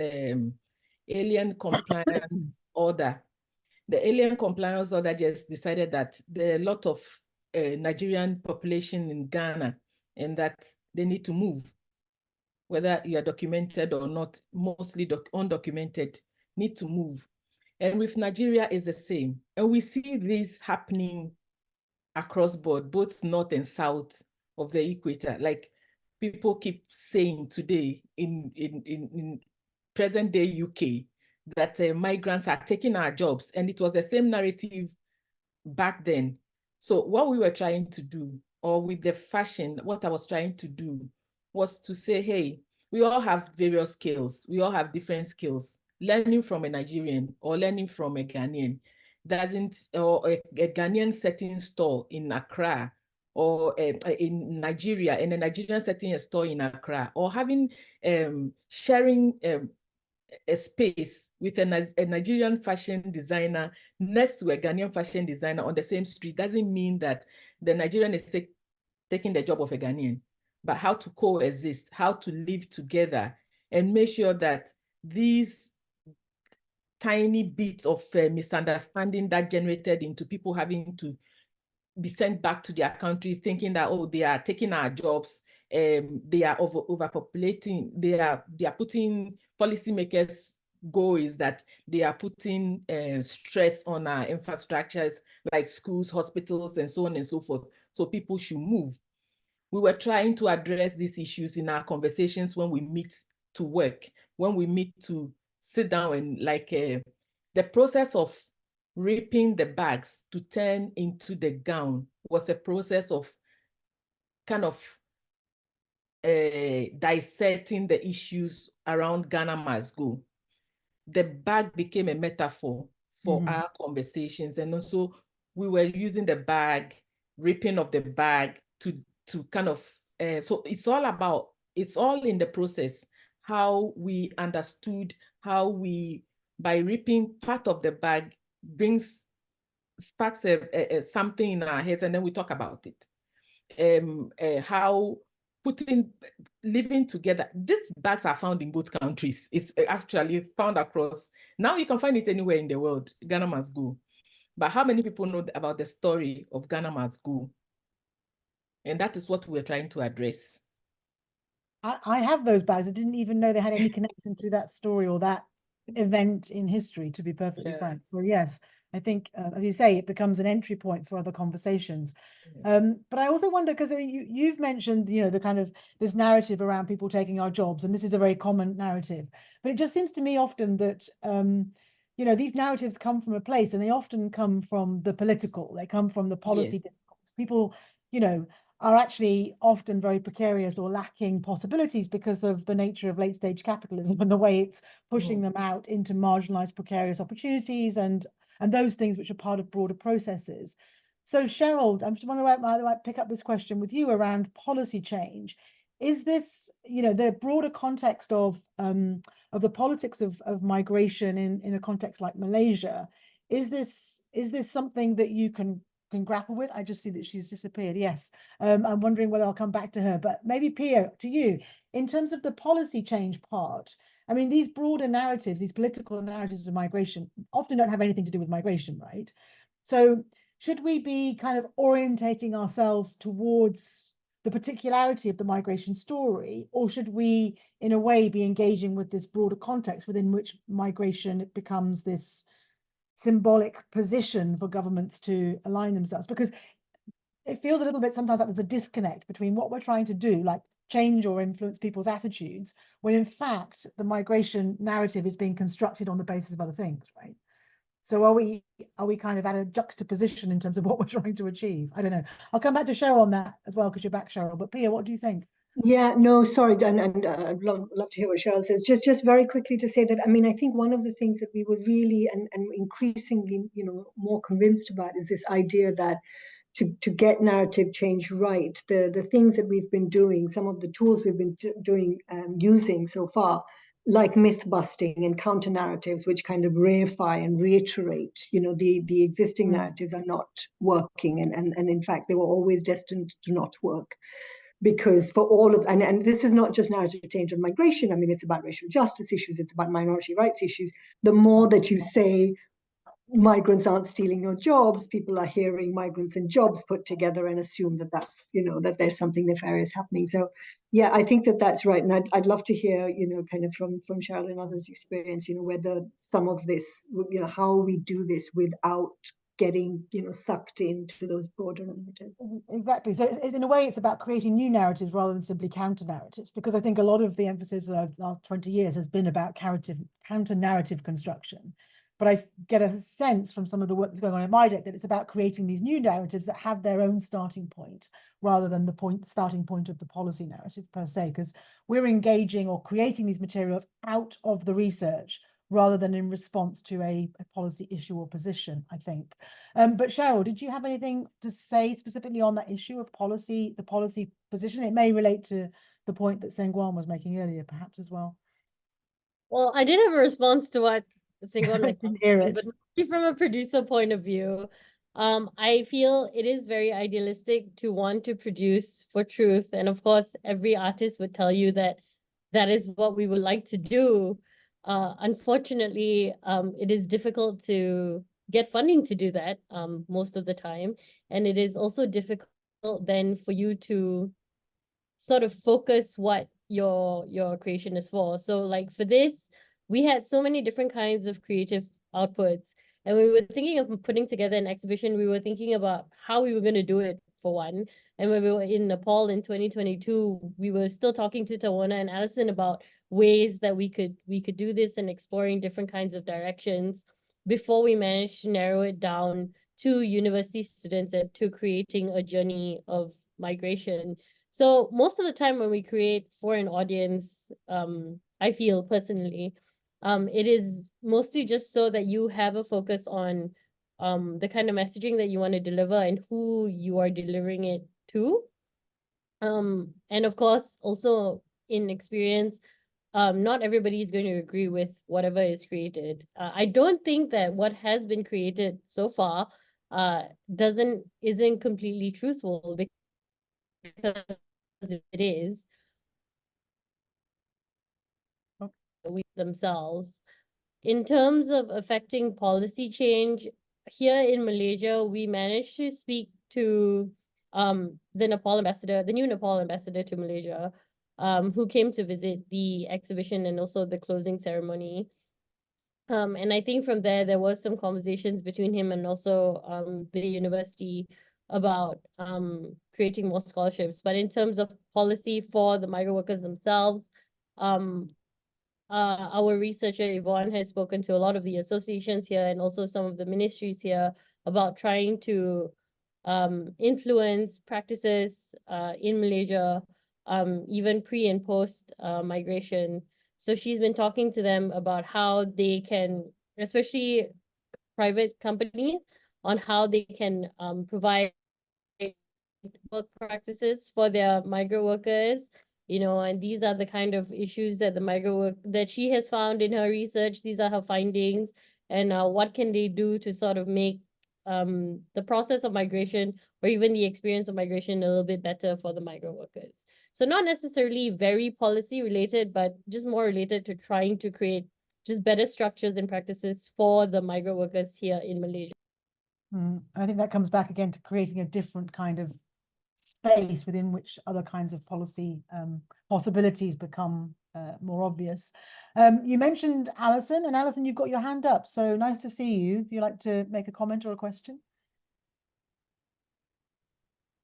alien compliance order. The alien compliance order just decided that there are a lot of Nigerian population in Ghana, and that they need to move, whether you are documented or not, mostly undocumented, need to move. And with Nigeria is the same. And we see this happening across board, both north and south of the equator. Like people keep saying today in present day UK, that migrants are taking our jobs. And it was the same narrative back then. So what we were trying to do, or with the fashion, what I was trying to do was to say, hey, we all have various skills. We all have different skills. Learning from a Nigerian or learning from a Ghanaian or a Ghanaian setting store in Accra, or in Nigeria, and a Nigerian setting a store in Accra, or having sharing a space with a Nigerian fashion designer next to a Ghanaian fashion designer on the same street doesn't mean that the Nigerian is taking the job of a Ghanaian, but how to coexist, how to live together, and make sure that these tiny bits of misunderstanding that generated into people having to be sent back to their countries thinking that, oh, they are taking our jobs, they are overpopulating, they are putting, policymakers' goal is that they are putting stress on our infrastructures like schools, hospitals, and so on and so forth. So people should move. We were trying to address these issues in our conversations when we meet to work, when we meet to sit down, and like the process of ripping the bags to turn into the gown was a process of kind of dissecting the issues around Ghana Must Go. The bag became a metaphor for our conversations, and also we were using the bag, ripping of the bag to kind of, so it's all in the process, how we understood, how we, by ripping part of the bag, sparks something in our heads, and then we talk about it. How living together. These bags are found in both countries. It's actually found across. Now you can find it anywhere in the world. Ghana Must Go. But how many people know about the story of Ghana Must Go? And that is what we're trying to address. I have those bags. I didn't even know they had any connection to that story or that event in history, to be perfectly frank. So yes, I think, as you say, it becomes an entry point for other conversations. But I also wonder, because you've mentioned, you know, the kind of this narrative around people taking our jobs, and this is a very common narrative. But it just seems to me often that, you know, these narratives come from a place, and they often come from the political. They come from the policy discourse. People, you know, are actually often very precarious or lacking possibilities because of the nature of late-stage capitalism and the way it's pushing them out into marginalized, precarious opportunities and those things which are part of broader processes. So Cheryl, I'm just wondering if I might pick up this question with you around policy change. Is this, the broader context of the politics of migration in a context like Malaysia? Is this something that you can grapple with? I just see that she's disappeared. Yes, I'm wondering whether I'll come back to her, but maybe Pia, to you, in terms of the policy change part. I mean, these broader narratives, these political narratives of migration often don't have anything to do with migration, right? So should we be kind of orientating ourselves towards the particularity of the migration story, or should we, in a way, be engaging with this broader context within which migration becomes this symbolic position for governments to align themselves? Because it feels a little bit sometimes like there's a disconnect between what we're trying to do, like change or influence people's attitudes, when in fact the migration narrative is being constructed on the basis of other things, right? So are we kind of at a juxtaposition in terms of what we're trying to achieve? I don't know. I'll come back to Cheryl on that as well, because you're back, Cheryl. But Pia, what do you think? Yeah, no, sorry, and I'd love to hear what Cheryl says. Just very quickly to say that, I mean, I think one of the things that we were really and increasingly, more convinced about is this idea that to get narrative change right, the things that we've been doing, some of the tools we've been using so far, like myth busting and counter narratives, which kind of reify and reiterate, the existing narratives are not working, and in fact they were always destined to not work. Because for all of, and this is not just narrative change on migration, I mean, it's about racial justice issues, it's about minority rights issues. The more that you say migrants aren't stealing your jobs, people are hearing migrants and jobs put together and assume that that's, that there's something nefarious happening. So yeah, I think that that's right. And I'd love to hear, kind of from Cheryl and others' experience, whether some of this, how we do this without getting, sucked into those broader narratives. Exactly. So in a way, it's about creating new narratives rather than simply counter narratives, because I think a lot of the emphasis of the last 20 years has been about counter narrative construction. But I get a sense from some of the work that's going on in MIDEQ that it's about creating these new narratives that have their own starting point rather than the starting point of the policy narrative per se, because we're engaging or creating these materials out of the research rather than in response to a policy issue or position, I think. But Cheryl, did you have anything to say specifically on that issue of the policy position? It may relate to the point that Sengwan was making earlier, perhaps as well. Well, I did have a response to what Sengwan was didn't hear it. But from a producer point of view, I feel it is very idealistic to want to produce for truth. And of course, every artist would tell you that that is what we would like to do. Unfortunately, it is difficult to get funding to do that most of the time. And it is also difficult then for you to sort of focus what your creation is for. So like for this, we had so many different kinds of creative outputs. And we were thinking of putting together an exhibition. We were thinking about how we were going to do it, for one. And when we were in Nepal in 2022, we were still talking to Tawana and Alison about ways that we could do this and exploring different kinds of directions before we managed to narrow it down to university students and to creating a journey of migration. So most of the time when we create for an audience, I feel personally, it is mostly just so that you have a focus on the kind of messaging that you want to deliver and who you are delivering it to. And of course, also in experience, not everybody is going to agree with whatever is created. I don't think that what has been created so far isn't completely truthful, because it is themselves. In terms of affecting policy change, here in Malaysia, we managed to speak to the new Nepal ambassador to Malaysia, who came to visit the exhibition and also the closing ceremony. And I think from there was some conversations between him and also the university about creating more scholarships. But in terms of policy for the migrant workers themselves, our researcher Yvonne has spoken to a lot of the associations here and also some of the ministries here about trying to influence practices in Malaysia, even pre and post migration. So she's been talking to them about how they can, especially private companies, on how they can provide work practices for their migrant workers, you know, and these are the kind of issues that the migrant work that she has found in her research. These are her findings, and what can they do to sort of make the process of migration or even the experience of migration a little bit better for the migrant workers. So not necessarily very policy related, but just more related to trying to create just better structures and practices for the migrant workers here in Malaysia. I think that comes back again to creating a different kind of space within which other kinds of policy possibilities become more obvious. You mentioned Alison, and Alison, you've got your hand up, so nice to see you. If you'd like to make a comment or a question.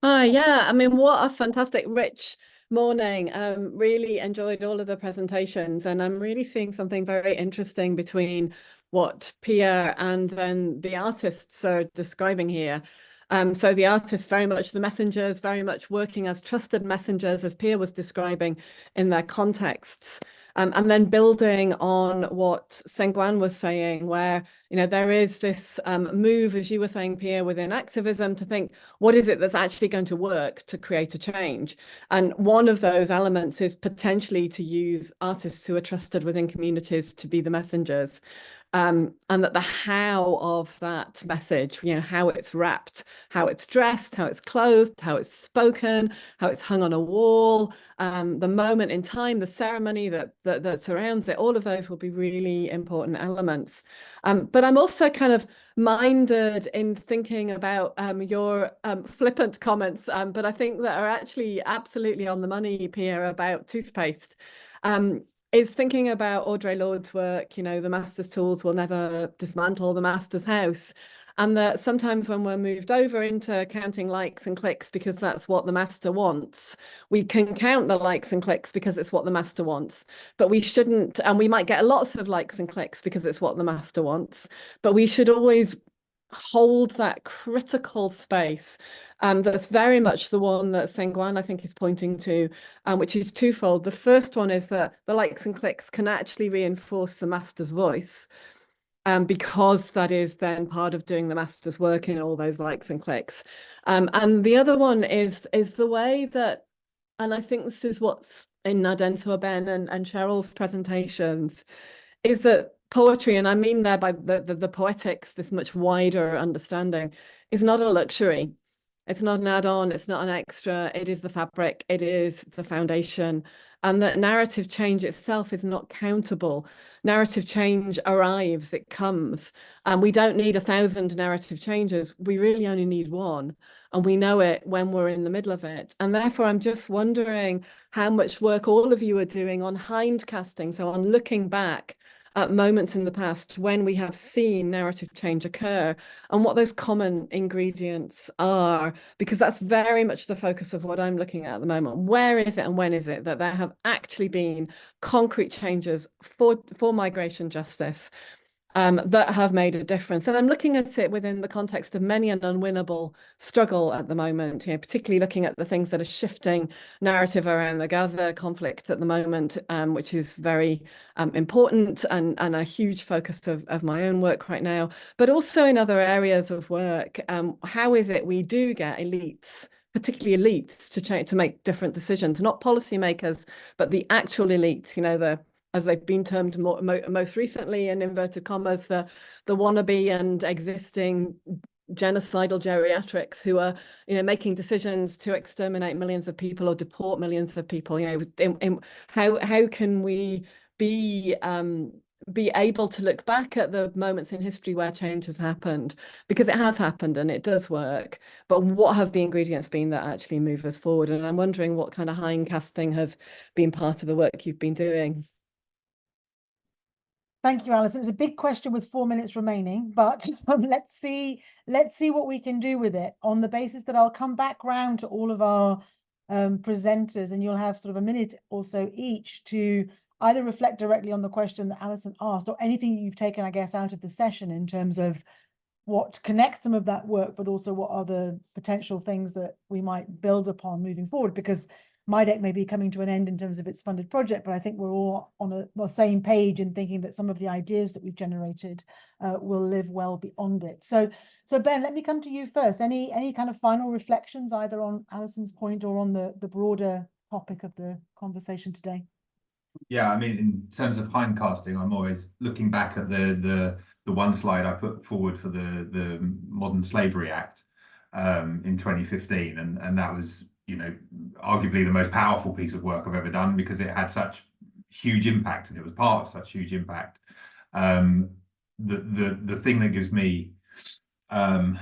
Yeah, I mean, what a fantastic, rich morning. Really enjoyed all of the presentations, and I'm really seeing something very interesting between what Pia and then the artists are describing here. So the artists very much the messengers, very much working as trusted messengers, as Pia was describing in their contexts. And then building on what Sengguan was saying, where, you know, there is this move, as you were saying, Pia, within activism to think, what is it that's actually going to work to create a change? And one of those elements is potentially to use artists who are trusted within communities to be the messengers. And that the how of that message, you know, how it's wrapped, how it's dressed, how it's clothed, how it's spoken, how it's hung on a wall, the moment in time, the ceremony that surrounds it, all of those will be really important elements. But I'm also kind of minded in thinking about your flippant comments, but I think that are actually absolutely on the money, Pia, about toothpaste. Is thinking about Audre Lorde's work, you know, the master's tools will never dismantle the master's house. And that sometimes when we're moved over into counting likes and clicks because that's what the master wants, we can count the likes and clicks because it's what the master wants. But we shouldn't, and we might get lots of likes and clicks because it's what the master wants. But we should always hold that critical space. That's very much the one that Sengguan, I think, is pointing to, which is twofold. The first one is that the likes and clicks can actually reinforce the master's voice, because that is then part of doing the master's work in all those likes and clicks. And the other one is the way that, and I think this is what's in Nadensua Ben and Cheryl's presentations, is that poetry, and I mean there by the poetics, this much wider understanding, is not a luxury. It's not an add-on, it's not an extra, it is the fabric, it is the foundation. And that narrative change itself is not countable. Narrative change arrives, it comes. And we don't need 1,000 narrative changes, we really only need one. And we know it when we're in the middle of it. And therefore, I'm just wondering how much work all of you are doing on hindcasting, so on looking back at moments in the past when we have seen narrative change occur and what those common ingredients are, because that's very much the focus of what I'm looking at the moment. Where is it and when is it that there have actually been concrete changes for migration justice that have made a difference? And I'm looking at it within the context of many an unwinnable struggle at the moment, you know, particularly looking at the things that are shifting narrative around the Gaza conflict at the moment, which is very important and a huge focus of my own work right now, but also in other areas of work. How is it we do get elites, particularly elites, to make different decisions, not policymakers, but the actual elites, you know, as they've been termed most recently in inverted commas, the wannabe and existing genocidal geriatrics who are, you know, making decisions to exterminate millions of people or deport millions of people. You know, how can we be able to look back at the moments in history where change has happened, because it has happened and it does work, but what have the ingredients been that actually move us forward? And I'm wondering what kind of hindcasting has been part of the work you've been doing. Thank you, Alison. It's a big question with 4 minutes remaining, but let's see what we can do with it, on the basis that I'll come back round to all of our presenters, and you'll have sort of a minute or so each to either reflect directly on the question that Alison asked, or anything you've taken, I guess, out of the session in terms of what connects some of that work, but also what are the potential things that we might build upon moving forward. Because MIDEQ may be coming to an end in terms of its funded project, but I think we're all on the same page in thinking that some of the ideas that we've generated will live well beyond it. So Ben, let me come to you first. Any kind of final reflections either on Alison's point or on the broader topic of the conversation today? Yeah, I mean, in terms of hindcasting, I'm always looking back at the one slide I put forward for the Modern Slavery Act in 2015, and that was, you know, arguably the most powerful piece of work I've ever done because it had such huge impact and it was part of such huge impact. The thing that gives me a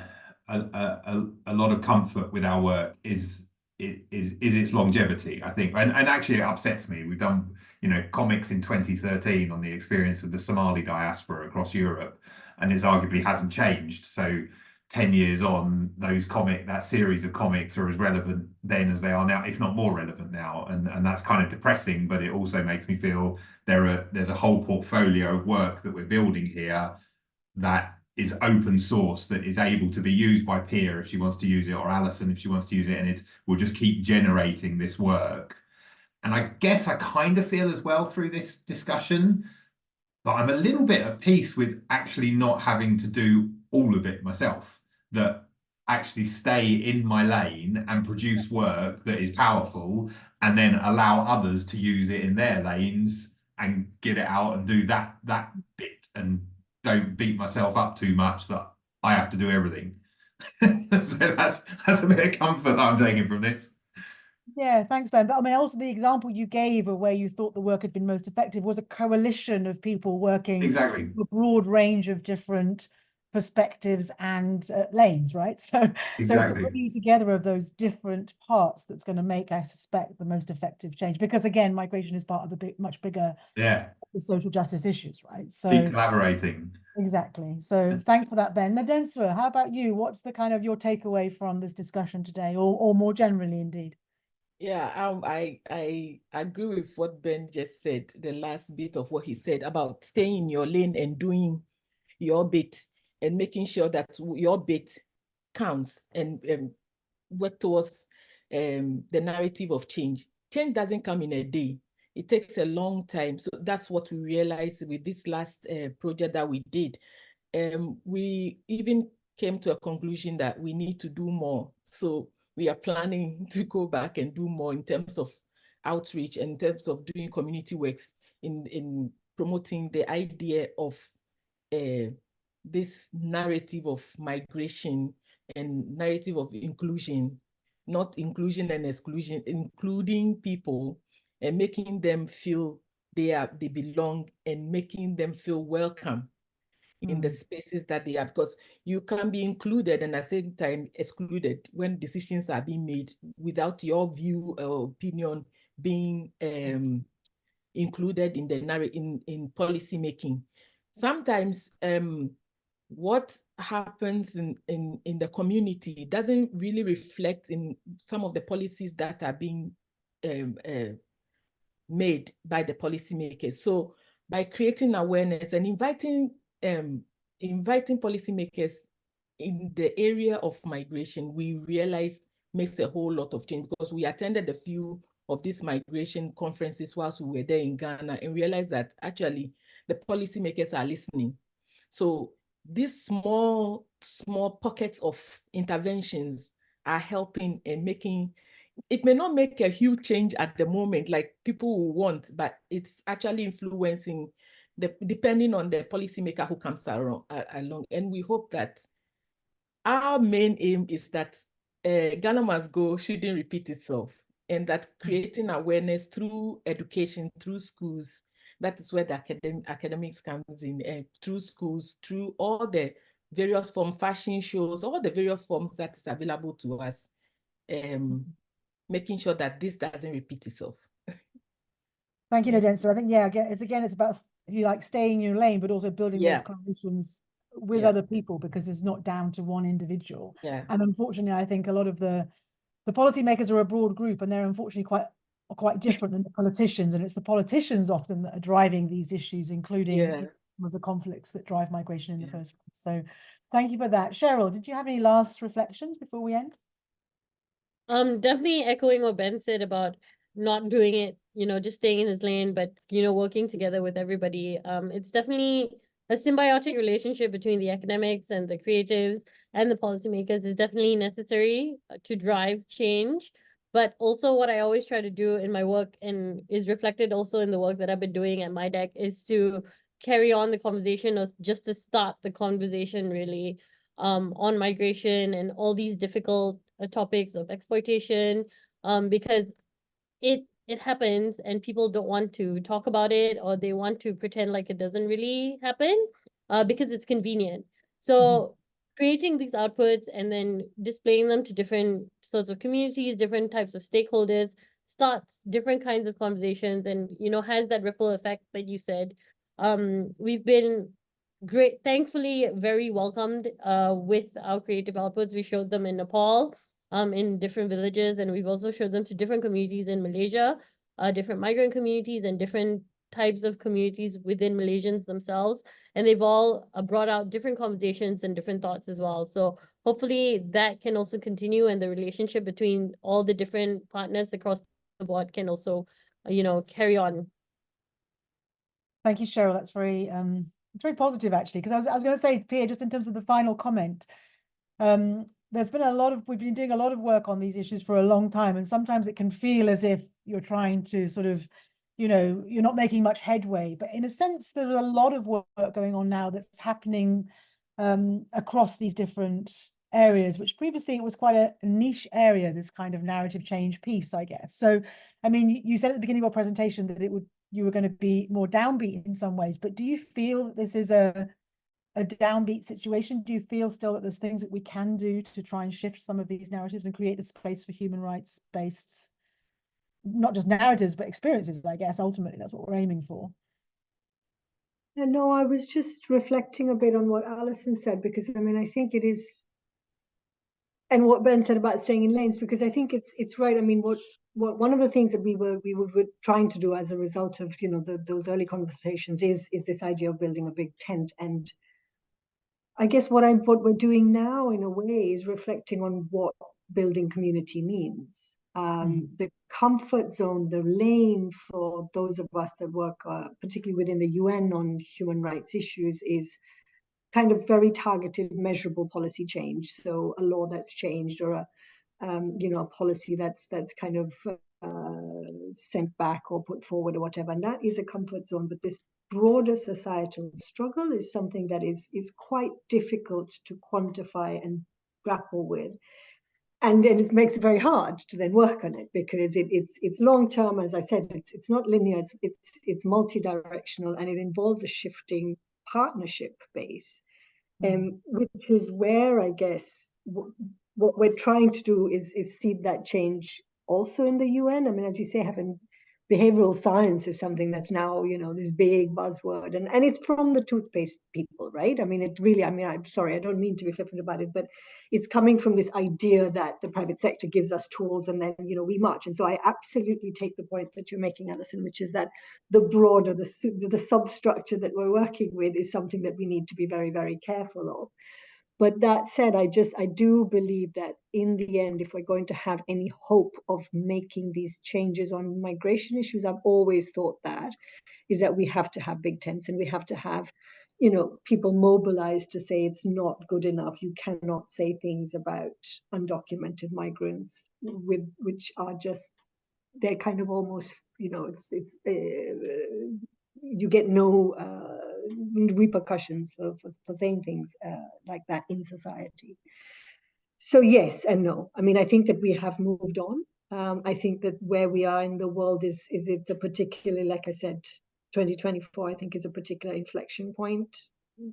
lot of comfort with our work is its longevity, I think, and actually it upsets me. We've done, you know, comics in 2013 on the experience of the Somali diaspora across Europe, and it arguably hasn't changed. So 10 years on, that series of comics are as relevant then as they are now, if not more relevant now, and that's kind of depressing, but it also makes me feel there's a whole portfolio of work that we're building here that is open source, that is able to be used by Pia if she wants to use it, or Alison if she wants to use it, and it will just keep generating this work. And I guess I kind of feel as well through this discussion that I'm a little bit at peace with actually not having to do all of it myself, that actually stay in my lane and produce work that is powerful and then allow others to use it in their lanes and get it out and do that bit, and don't beat myself up too much that I have to do everything. So that's a bit of comfort that I'm taking from this. Yeah, thanks, Ben. But I mean, also the example you gave of where you thought the work had been most effective was a coalition of people working Exactly. a broad range of different perspectives and lanes, right? So it's the bringing together of those different parts that's going to make, I suspect, the most effective change. Because again, migration is part of the much bigger social justice issues, right? So keep collaborating. Exactly. So thanks for that, Ben. Nadenswa, how about you? What's the kind of your takeaway from this discussion today, or more generally, indeed? Yeah, I agree with what Ben just said, the last bit of what he said about staying in your lane and doing your bit and making sure that your bit counts and work towards the narrative of change. Change doesn't come in a day. It takes a long time. So that's what we realized with this last project that we did. We even came to a conclusion that we need to do more. So we are planning to go back and do more in terms of outreach and in terms of doing community works in promoting the idea of this narrative of migration and narrative of inclusion, not inclusion and exclusion, including people and making them feel they belong and making them feel welcome in the spaces that they are, because you can be included and at the same time excluded when decisions are being made without your view or opinion being included in the in policy making. Sometimes what happens in the community doesn't really reflect in some of the policies that are being made by the policymakers. So by creating awareness and inviting policymakers in the area of migration, we realized makes a whole lot of change, because we attended a few of these migration conferences whilst we were there in Ghana and realized that actually the policymakers are listening. So these small pockets of interventions are helping and making, it may not make a huge change at the moment like people will want, but it's actually influencing depending on the policymaker who comes along. And we hope that our main aim is that Ghana must go shouldn't repeat itself, and that creating awareness through education, through schools, that is where the academics comes in, through schools, through all the various forms, fashion shows, all the various forms that is available to us, making sure that this doesn't repeat itself. Thank you, Nadenswa. I think, yeah, it's about, if you like, staying in your lane, but also building those coalitions with other people, because it's not down to one individual. Yeah. And unfortunately, I think a lot of the policymakers are a broad group, and they're unfortunately quite different than the politicians. And it's the politicians often that are driving these issues, including some of the conflicts that drive migration in the first place. So thank you for that. Cheryl, did you have any last reflections before we end? Definitely echoing what Ben said about not doing it, just staying in his lane, but, working together with everybody. It's definitely a symbiotic relationship between the academics and the creatives and the policymakers is definitely necessary to drive change. But also what I always try to do in my work and is reflected also in the work that I've been doing at MIDEQ is to carry on the conversation or just to start the conversation really on migration and all these difficult topics of exploitation, because it happens and people don't want to talk about it, or they want to pretend like it doesn't really happen because it's convenient. So creating these outputs and then displaying them to different sorts of communities, different types of stakeholders, starts different kinds of conversations and, has that ripple effect that you said. We've been thankfully very welcomed with our creative outputs. We showed them in Nepal, in different villages, and we've also showed them to different communities in Malaysia, different migrant communities and different types of communities within Malaysians themselves. And they've all brought out different conversations and different thoughts as well. So hopefully that can also continue, and the relationship between all the different partners across the board can also, carry on. Thank you, Cheryl. That's very it's very positive actually, because I was going to say, Pia, just in terms of the final comment, there's been we've been doing a lot of work on these issues for a long time, and sometimes it can feel as if you're trying to sort of, you're not making much headway, but in a sense, there's a lot of work going on now that's happening across these different areas, which previously it was quite a niche area, this kind of narrative change piece, I guess. So, I mean, you said at the beginning of your presentation that you were going to be more downbeat in some ways, but do you feel that this is a downbeat situation? Do you feel still that there's things that we can do to try and shift some of these narratives and create the space for human rights based, not just narratives, but experiences, I guess, ultimately that's what we're aiming for? No, I was just reflecting a bit on what Alison said, because I mean, I think it is, and what Ben said about staying in lanes, because I think it's right. I mean, what one of the things that we were trying to do as a result of those early conversations is this idea of building a big tent. And I guess what we're doing now in a way is reflecting on what building community means. The comfort zone, the lane for those of us that work particularly within the UN on human rights issues is kind of very targeted, measurable policy change. So a law that's changed, or a policy that's kind of sent back or put forward or whatever, and that is a comfort zone. But this broader societal struggle is something that is quite difficult to quantify and grapple with, and it makes it very hard to then work on it, because it's long term. As I said, it's not linear, it's multi-directional, and it involves a shifting partnership base, which is where I guess what we're trying to do is feed that change also in the UN. I mean, as you say, having behavioral science is something that's now, this big buzzword, and it's from the toothpaste people, right? I mean, it really, I mean, I'm sorry, I don't mean to be flippant about it, but it's coming from this idea that the private sector gives us tools and then, we march. And so I absolutely take the point that you're making, Alison, which is that the broader, the substructure that we're working with is something that we need to be very, very careful of. But that said, I do believe that in the end, if we're going to have any hope of making these changes on migration issues, I've always thought that we have to have big tents, and we have to have, people mobilized to say it's not good enough. You cannot say things about undocumented migrants which are just, they're kind of almost, you get no repercussions for saying things like that in society. So yes and no. I mean, I think that we have moved on. I think that where we are in the world is it's a particularly, like I said, 2024, I think, is a particular inflection point.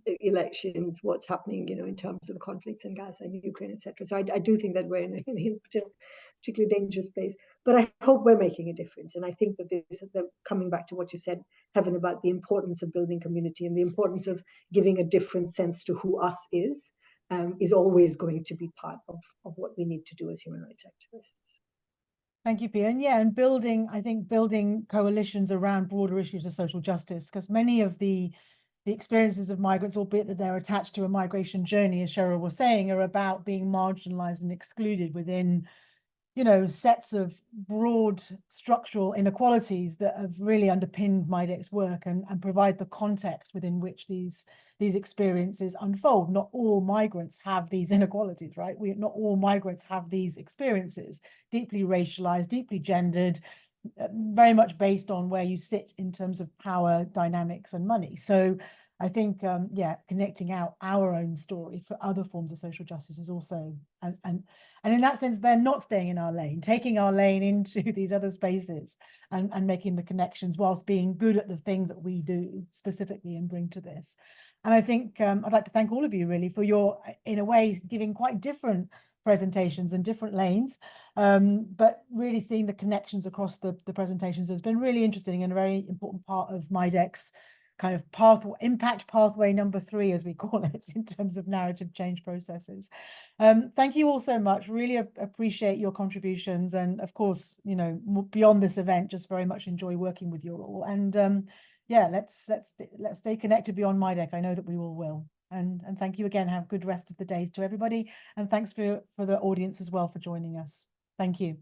The elections, what's happening, in terms of the conflicts in Gaza and Ukraine, etc. So I do think that we're in a particularly dangerous space, but I hope we're making a difference. And I think that coming back to what you said, Heaven, about the importance of building community and the importance of giving a different sense to who us is always going to be part of what we need to do as human rights activists. Thank you, Pia. And yeah, and building coalitions around broader issues of social justice, because many of the experiences of migrants, albeit that they're attached to a migration journey, as Cheryl was saying, are about being marginalized and excluded within, you know, sets of broad structural inequalities that have really underpinned MIDEQ's work and provide the context within which these experiences unfold. Not all migrants have these inequalities, right? Not all migrants have these experiences, deeply racialized, deeply gendered, very much based on where you sit in terms of power dynamics and money. So I think, yeah, connecting out our own story for other forms of social justice is also, and in that sense, Ben, not staying in our lane, taking our lane into these other spaces and making the connections whilst being good at the thing that we do specifically and bring to this. And I think I'd like to thank all of you really for your, in a way, giving quite different presentations and different lanes, but really seeing the connections across the presentations has been really interesting and a very important part of MIDEQ's kind of impact pathway number 3, as we call it, in terms of narrative change processes. Thank you all so much. Really appreciate your contributions, and of course, you know, beyond this event, just very much enjoy working with you all. And yeah, let's stay connected beyond MIDEQ. I know that we all will. And thank you again. Have a good rest of the days to everybody, and thanks for the audience as well for joining us. Thank you.